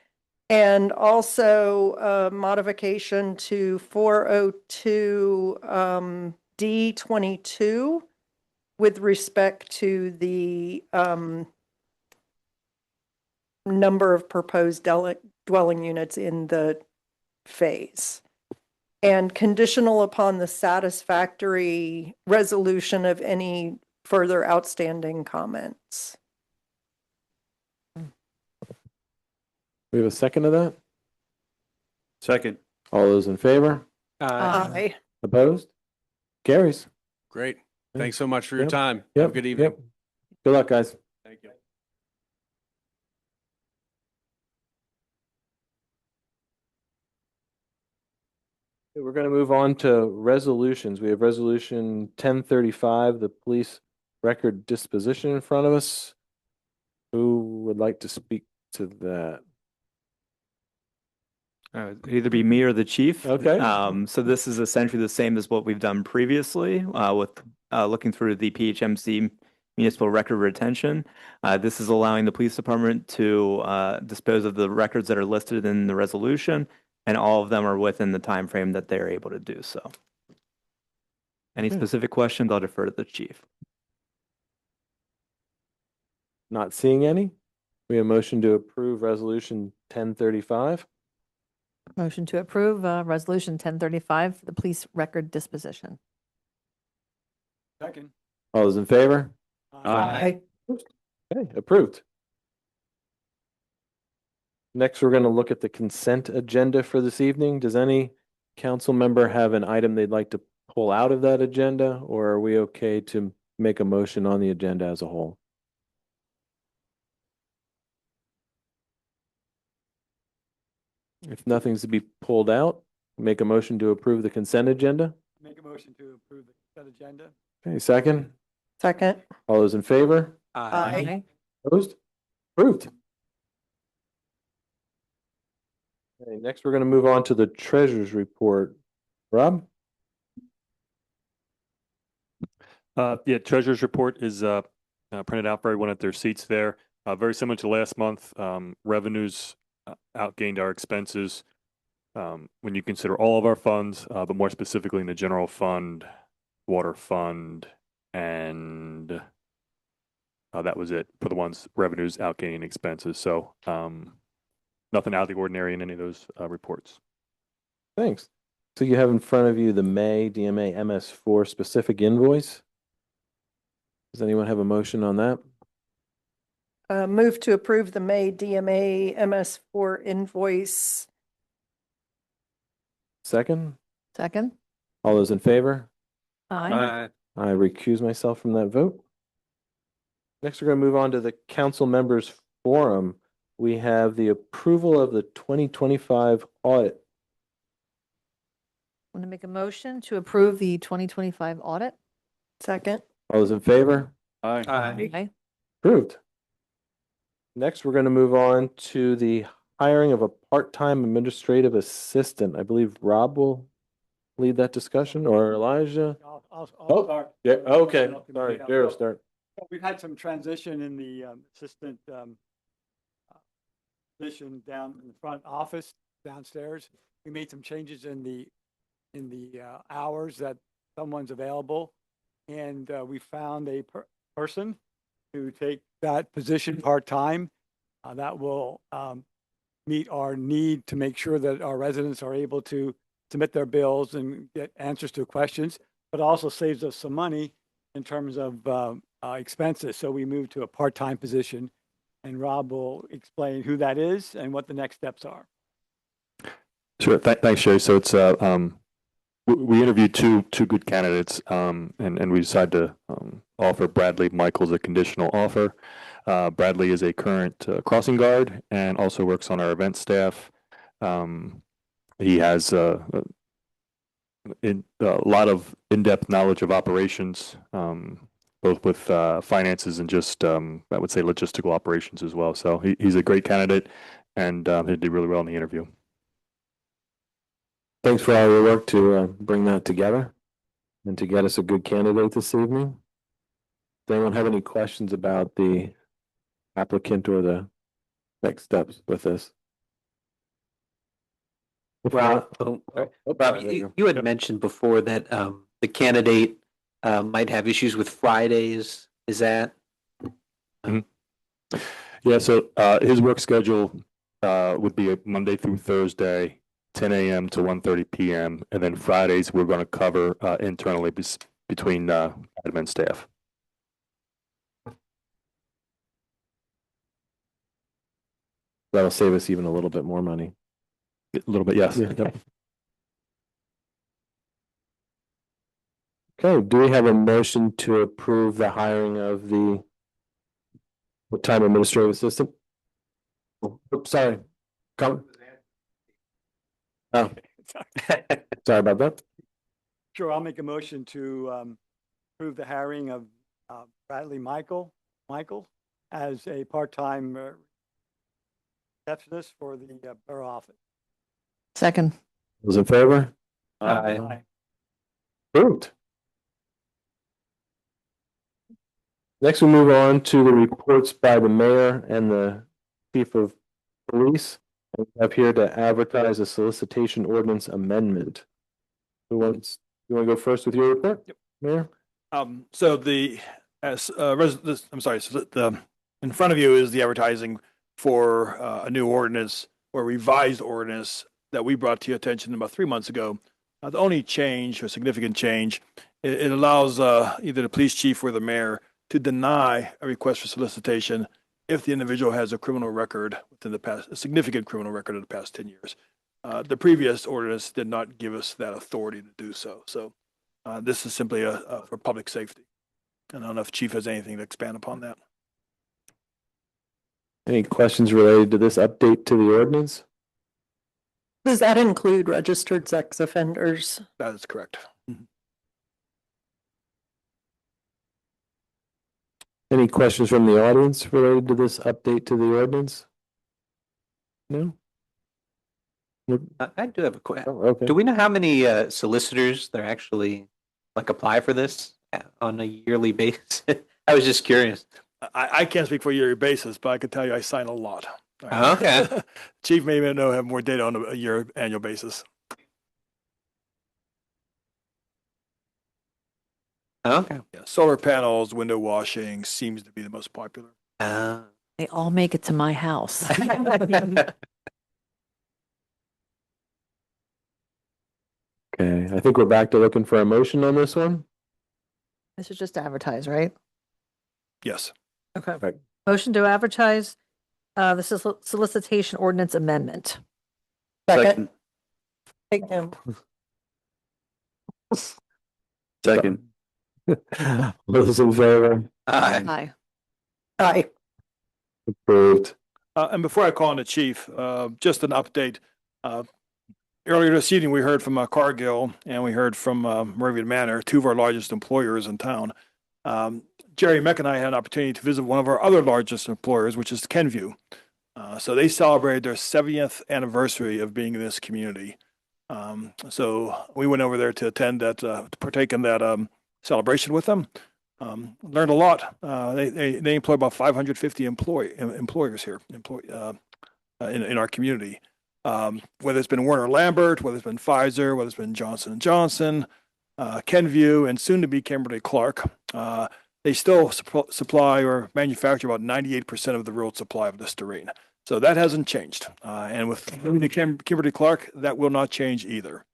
And also modification to 402 D22 with respect to the number of proposed dwelling units in the phase. And conditional upon the satisfactory resolution of any further outstanding comments. We have a second to that? Second. All those in favor? Aye. Opposed? Carries. Great. Thanks so much for your Yep. time. Have Yep. a good evening. Yep. Good luck, guys. Thank you. We're going to move on to resolutions. We have resolution 1035, the police record disposition in front of us. Who would like to speak to that? It'd either be me or the chief. Okay. So this is essentially the same as what we've done previously with looking through the PHMC municipal record retention. This is allowing the police department to dispose of the records that are listed in the resolution, and all of them are within the time frame that they're able to do so. Any specific questions, I'll defer to the chief. Not seeing any. We have a motion to approve resolution 1035. Motion to approve Resolution 1035, the police record disposition. Second. All those in favor? Aye. Okay, approved. Next, we're going to look at the consent agenda for this evening. Does any council member have an item they'd like to pull out of that agenda, or are we okay to make a motion on the agenda as a whole? If nothing's to be pulled out, make a motion to approve the consent agenda. Make a motion to approve the consent agenda. Okay, second. Second. All those in favor? Aye. Opposed? Approved. Okay, next we're going to move on to the treasurer's report. Rob? Yeah, treasurer's report is printed out for everyone at their seats there. Very similar to last month. Revenues outgained our expenses when you consider all of our funds, but more specifically in the general fund, water fund, and that was it for the ones revenues outgaining expenses. So nothing out of the ordinary in any of those reports. Thanks. So you have in front of you the May DMA MS4 specific invoice. Does anyone have a motion on that? Move to approve the May DMA MS4 invoice. Second? Second. All those in favor? Aye. I recuse myself from that vote. Next, we're going to move on to the council members forum. We have the approval of the 2025 audit. Want to make a motion to approve the 2025 audit? Second. All those in favor? Aye. Approved. Next, we're going to move on to the hiring of a part-time administrative assistant. I believe Rob will lead that discussion, or Elijah. I'll Oh, start. Yeah, okay. I'll Sorry, continue. Darryl, start. We've had some transition in the assistant position down in the front office downstairs. We made some changes in the hours that someone's available, and we found a person to take that position part-time. That will meet our need to make sure that our residents are able to submit their bills and get answers to questions, but also saves us some money in terms of expenses. So we moved to a part-time position, and Rob will explain who that is and what the next steps are. Sure. Thanks, Sherry. So it's we interviewed two good candidates, and we decided to offer Bradley Michaels a conditional offer. Bradley is a current crossing guard and also works on our event staff. He has a lot of in-depth knowledge of operations, both with finances and just I would say logistical operations as well. So he's a great candidate, and he did really well in the interview. Thanks for all your work to bring that together and to get us a good candidate this evening. Does anyone have any questions about the applicant or the next steps with this? Rob, you had mentioned before that the candidate might have issues with Fridays. Is that? Yeah, so his work schedule would be a Monday through Thursday, 10 a.m. to 1:30 p.m. And then Fridays, we're going to cover internally between admin staff. That'll save us even a little bit more money. A little bit, yes. Yeah. Yep. Okay, do we have a motion to approve the hiring of the time administrative assistant? Oops, sorry. Come. Oh, sorry about that. Sure, I'll make a motion to approve the hiring of Bradley Michael as a part-time receptionist for the borough office. Second. Those in favor? Aye. Approved. Next, we move on to the reports by the mayor and the chief of police. We have here to advertise a solicitation ordinance amendment. You want to go first with your report? Yep. Mayor? So in front of you is the advertising for a new ordinance or revised ordinance that we brought to your attention about 3 months ago. The only change or significant change, it allows either the police chief or the mayor to deny a request for solicitation if the individual has a criminal record within the past, a significant criminal record in the past 10 years. The previous ordinance did not give us that authority to do so. So this is simply for public safety. And I don't know if Chief has anything to expand upon that. Any questions related to this update to the ordinance? Does that include registered sex offenders? That is correct. Any questions from the audience related to this update to the ordinance? No? I do have a question. Oh, okay. Do we know how many solicitors that actually apply for this on a yearly basis? I was just curious. I can't speak for a yearly basis, but I can tell you I sign a lot. Okay. Chief may have more data on a annual basis. Okay. Yeah, solar panels, window washing seems to be the most popular. They all make it to my house. Okay, I think we're back to looking for a motion on this one. This is just advertise, right? Yes. Okay. Motion to advertise this is solicitation ordinance amendment. Second. Take him. Second. Those in favor? Aye. Aye. Approved. And before I call on the chief, just an update. Earlier this evening, we heard from Cargill and we heard from Moravian Manor, two of our largest employers in town. Jerry Meck and I had an opportunity to visit one of our other largest employers, which is Kenview. So they celebrated their 70th anniversary of being in this community. So we went over there to attend that, to partake in that celebration with them. Learned a lot. They employ about 550 employers here in our community. Whether it's been Warner Lambert, whether it's been Pfizer, whether it's been Johnson & Johnson, Kenview, and soon to be Kimberly-Clark. They still supply or manufacture about 98% of the world supply of Listerine. So that hasn't changed. And with Kimberly-Clark, that will not change either.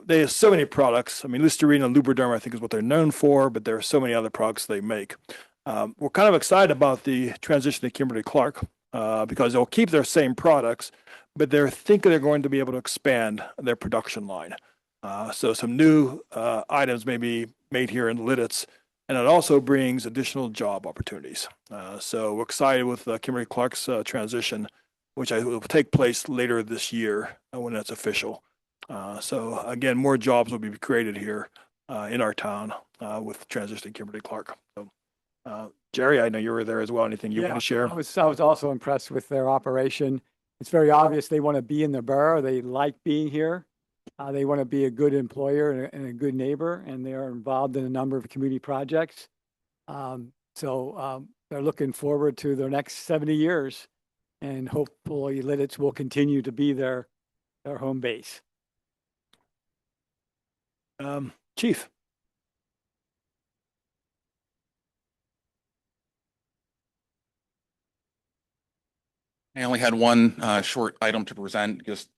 They have so many products. I mean, Listerine and Lubriderm, I think, is what they're known for, but there are so many other products they make. We're kind of excited about the transition to Kimberly-Clark because they'll keep their same products, but they're thinking they're going to be able to expand their production line. So some new items may be made here in Lititz, and it also brings additional job opportunities. So we're excited with Kimberly-Clark's transition, which will take place later this year when that's official. So again, more jobs will be created here in our town with transitioning Kimberly-Clark. So, Jerry, I know you were there as well. Anything you want to share? I was also impressed with their operation. It's very obvious they want to be in the borough. They like being here. They want to be a good employer and a good neighbor, and they are involved in a number of community projects. They're looking forward to their next 70 years, and hopefully Lititz will continue to be their home base. Chief. I only had one short item to present. Just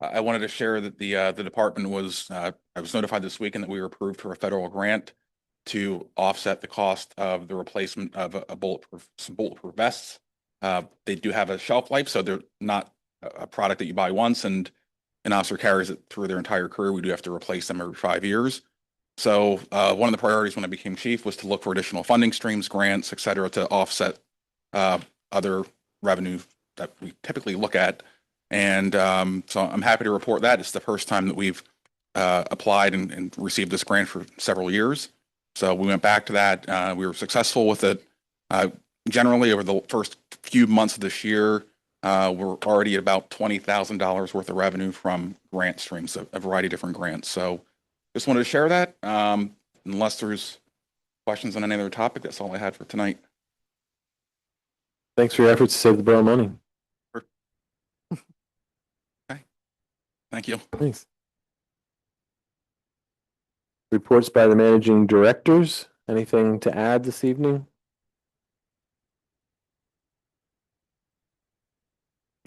I wanted to share that the department was I was notified this weekend that we were approved for a federal grant to offset the cost of the replacement of some bulletproof vests. They do have a shelf life, so they're not a product that you buy once and an officer carries it through their entire career. We do have to replace them every 5 years. So one of the priorities when I became chief was to look for additional funding streams, grants, et cetera, to offset other revenue that we typically look at. And so I'm happy to report that it's the first time that we've applied and received this grant for several years. So we went back to that. We were successful with it. Generally, over the first few months of this year, we're already at about $20,000 worth of revenue from grant streams, a variety of different grants. So just wanted to share that. Unless there's questions on any other topic, that's all I had for tonight. Thanks for your efforts to save the borough money. Okay. Thank you. Thanks. Reports by the managing directors. Anything to add this evening?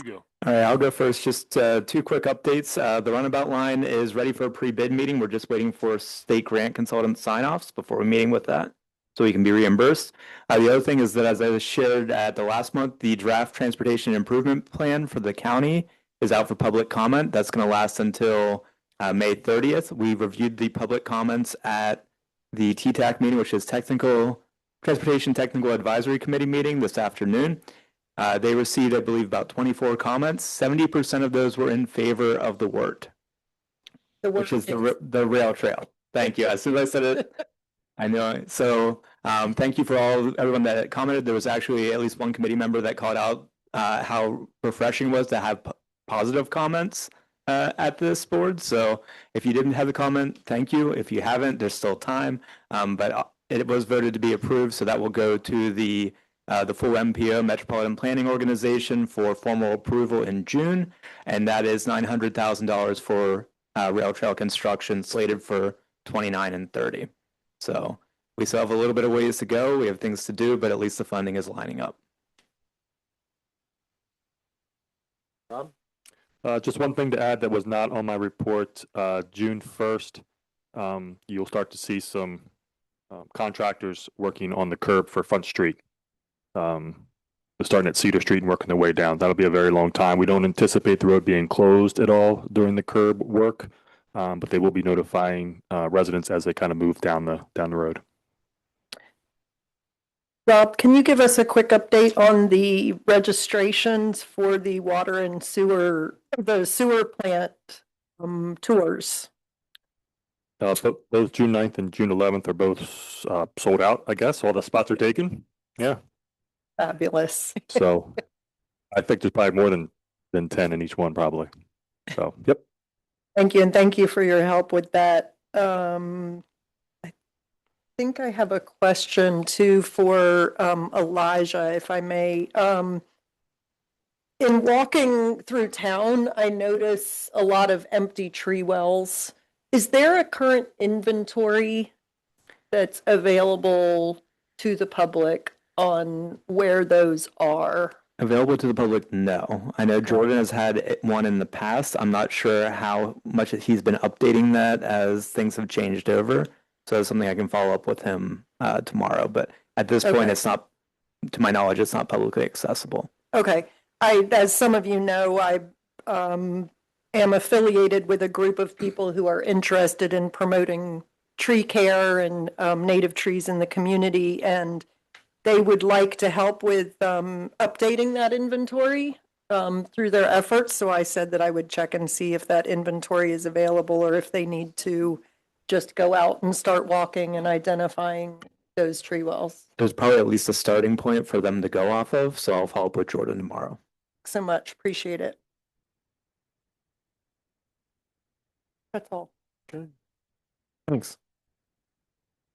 You go. All right, I'll go first. Just two quick updates. The runabout line is ready for a pre-bid meeting. We're just waiting for state grant consultant sign-offs before we're meeting with that, so we can be reimbursed. The other thing is that, as I shared at the last month, the draft transportation improvement plan for the county is out for public comment. That's going to last until May 30th. We reviewed the public comments at the TTAC meeting, which is Transportation Technical Advisory Committee meeting this afternoon. They received, I believe, about 24 comments. 70% of those were in favor of the WORT, which is the rail trail. Thank you. As soon as I said it, I know. So thank you for everyone that commented. There was actually at least one committee member that called out how refreshing it was to have positive comments at this board. So if you didn't have a comment, thank you. If you haven't, there's still time. But it was voted to be approved, so that will go to the full MPO, Metropolitan Planning Organization, for formal approval in June, and that is $900,000 for rail trail construction slated for 29 and 30. So we still have a little bit of ways to go. We have things to do, but at least the funding is lining up. Rob? Just one thing to add that was not on my report. June 1st, you'll start to see some contractors working on the curb for Front Street. They're starting at Cedar Street and working their way down. That'll be a very long time. We don't anticipate the road being closed at all during the curb work, but they will be notifying residents as they kind of move down the road. Rob, can you give us a quick update on the registrations for the water and sewer, the sewer plant tours? Both June 9th and June 11th are both sold out, I guess. All the spots are taken. Yeah. Fabulous. So I think there's probably more than 10 in each one, probably. So, yep. Thank you. And thank you for your help with that. I think I have a question too for Elijah, if I may. In walking through town, I notice a lot of empty tree wells. Is there a current inventory that's available to the public on where those are? Available to the public? No. I know Jordan has had one in the past. I'm not sure how much he's been updating that as things have changed over. So it's something I can follow up with him tomorrow. But at this point, it's not, to my knowledge, it's not publicly accessible. Okay. As some of you know, I am affiliated with a group of people who are interested in promoting tree care and native trees in the community, and they would like to help with updating that inventory. through their efforts. So I said that I would check and see if that inventory is available or if they need to just go out and start walking and identifying those tree wells. There's probably at least a starting point for them to go off of, so I'll follow up with Jordan tomorrow. Thanks so much. Appreciate it. That's all. Thanks.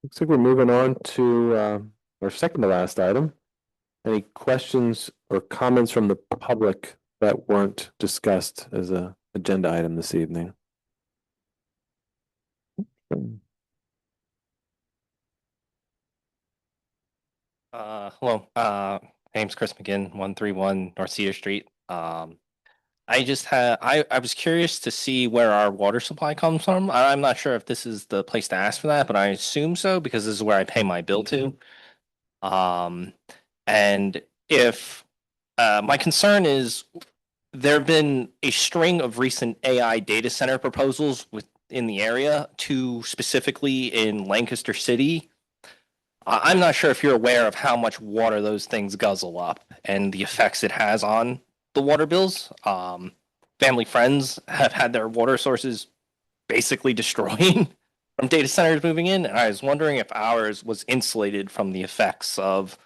Looks like we're moving on to our second to last item. Any questions or comments from the public that weren't discussed as a agenda item this evening? Hello, name's Chris McGinn, 131 North Cedar Street. I was curious to see where our water supply comes from. I'm not sure if this is the place to ask for that, but I assume so because this is where I pay my bill to. And if my concern is there have been a string of recent AI data center proposals within the area, two specifically in Lancaster City. I'm not sure if you're aware of how much water those things guzzle up and the effects it has on the water bills. Family friends have had their water sources basically destroyed from data centers moving in, and I was wondering if ours was insulated from the effects of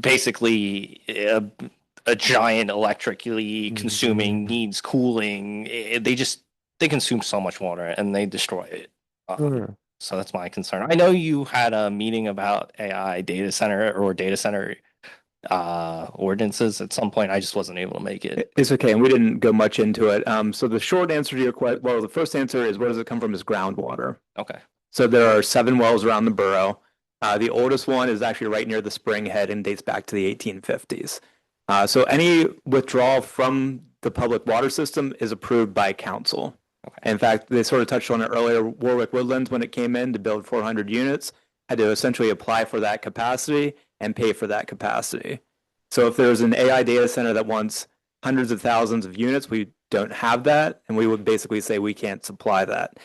basically a giant electrically consuming, needs cooling. They consume so much water and they destroy it. So that's my concern. I know you had a meeting about AI data center or data center ordinances at some point. I just wasn't able to make it. It's okay, and we didn't go much into it. So the short answer to your question, well, the first answer is where does it come from is groundwater. Okay. So there are 7 wells around the borough. The oldest one is actually right near the spring head and dates back to the 1850s. So any withdrawal from the public water system is approved by council. Okay. In fact, they sort of touched on it earlier. Warwick Woodlands, when it came in to build 400 units, had to essentially apply for that capacity and pay for that capacity. So if there's an AI data center that wants hundreds of thousands of units, we don't have that, and we would basically say we can't supply that.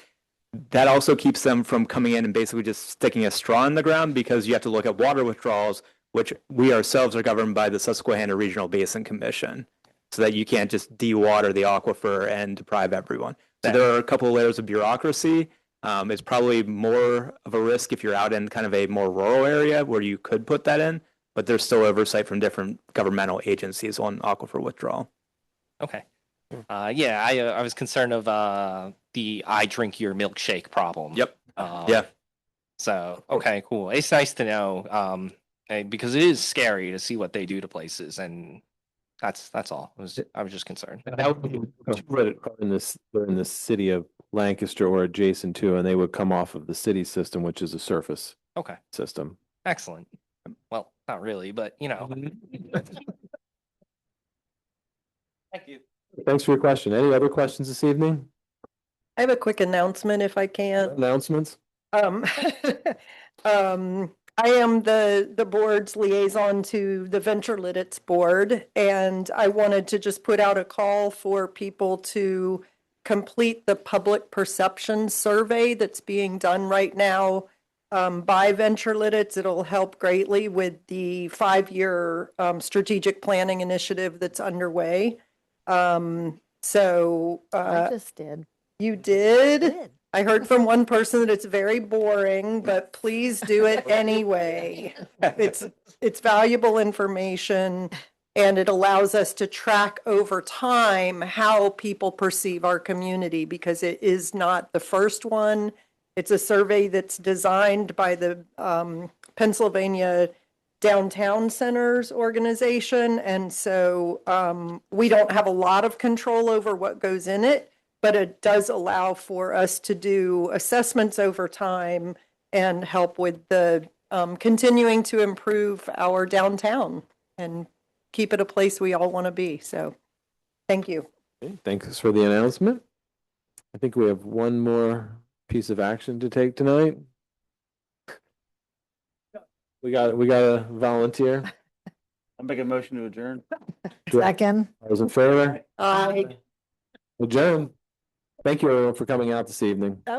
That also keeps them from coming in and basically just sticking a straw in the ground, because you have to look at water withdrawals, which we ourselves are governed by the Susquehanna Regional Basin Commission, so that you can't just de-water the aquifer and deprive everyone. So there are a couple of layers of bureaucracy. It's probably more of a risk if you're out in kind of a more rural area where you could put that in, but there's still oversight from different governmental agencies on aquifer withdrawal. Okay. Yeah, I was concerned of the I drink your milkshake problem. Yep. Yeah. So, okay, cool. It's nice to know because it is scary to see what they do to places, and that's all. I was just concerned. They're in the city of Lancaster or adjacent to, and they would come off of the city system, which is a surface system. Excellent. Well, not really, but you know. Thank you. Thanks for your question. Any other questions this evening? I have a quick announcement if I can. Announcements? I am the board's liaison to the Venture Lititz board, and I wanted to just put out a call for people to complete the public perception survey that's being done right now by Venture Lititz. It'll help greatly with the 5-year strategic planning initiative that's underway. I just did. You did? I heard from one person that it's very boring, but please do it anyway. It's valuable information, and it allows us to track over time how people perceive our community, because it is not the first one. It's a survey that's designed by the Pennsylvania Downtown Centers organization, and so we don't have a lot of control over what goes in it, but it does allow for us to do assessments over time and help with the continuing to improve our downtown and keep it a place we all want to be. So thank you. Okay, thanks for the announcement. I think we have one more piece of action to take tonight. We got a volunteer. I'll make a motion to adjourn. Second. All those in favor? Aye. Adjourn. Thank you everyone for coming out this evening.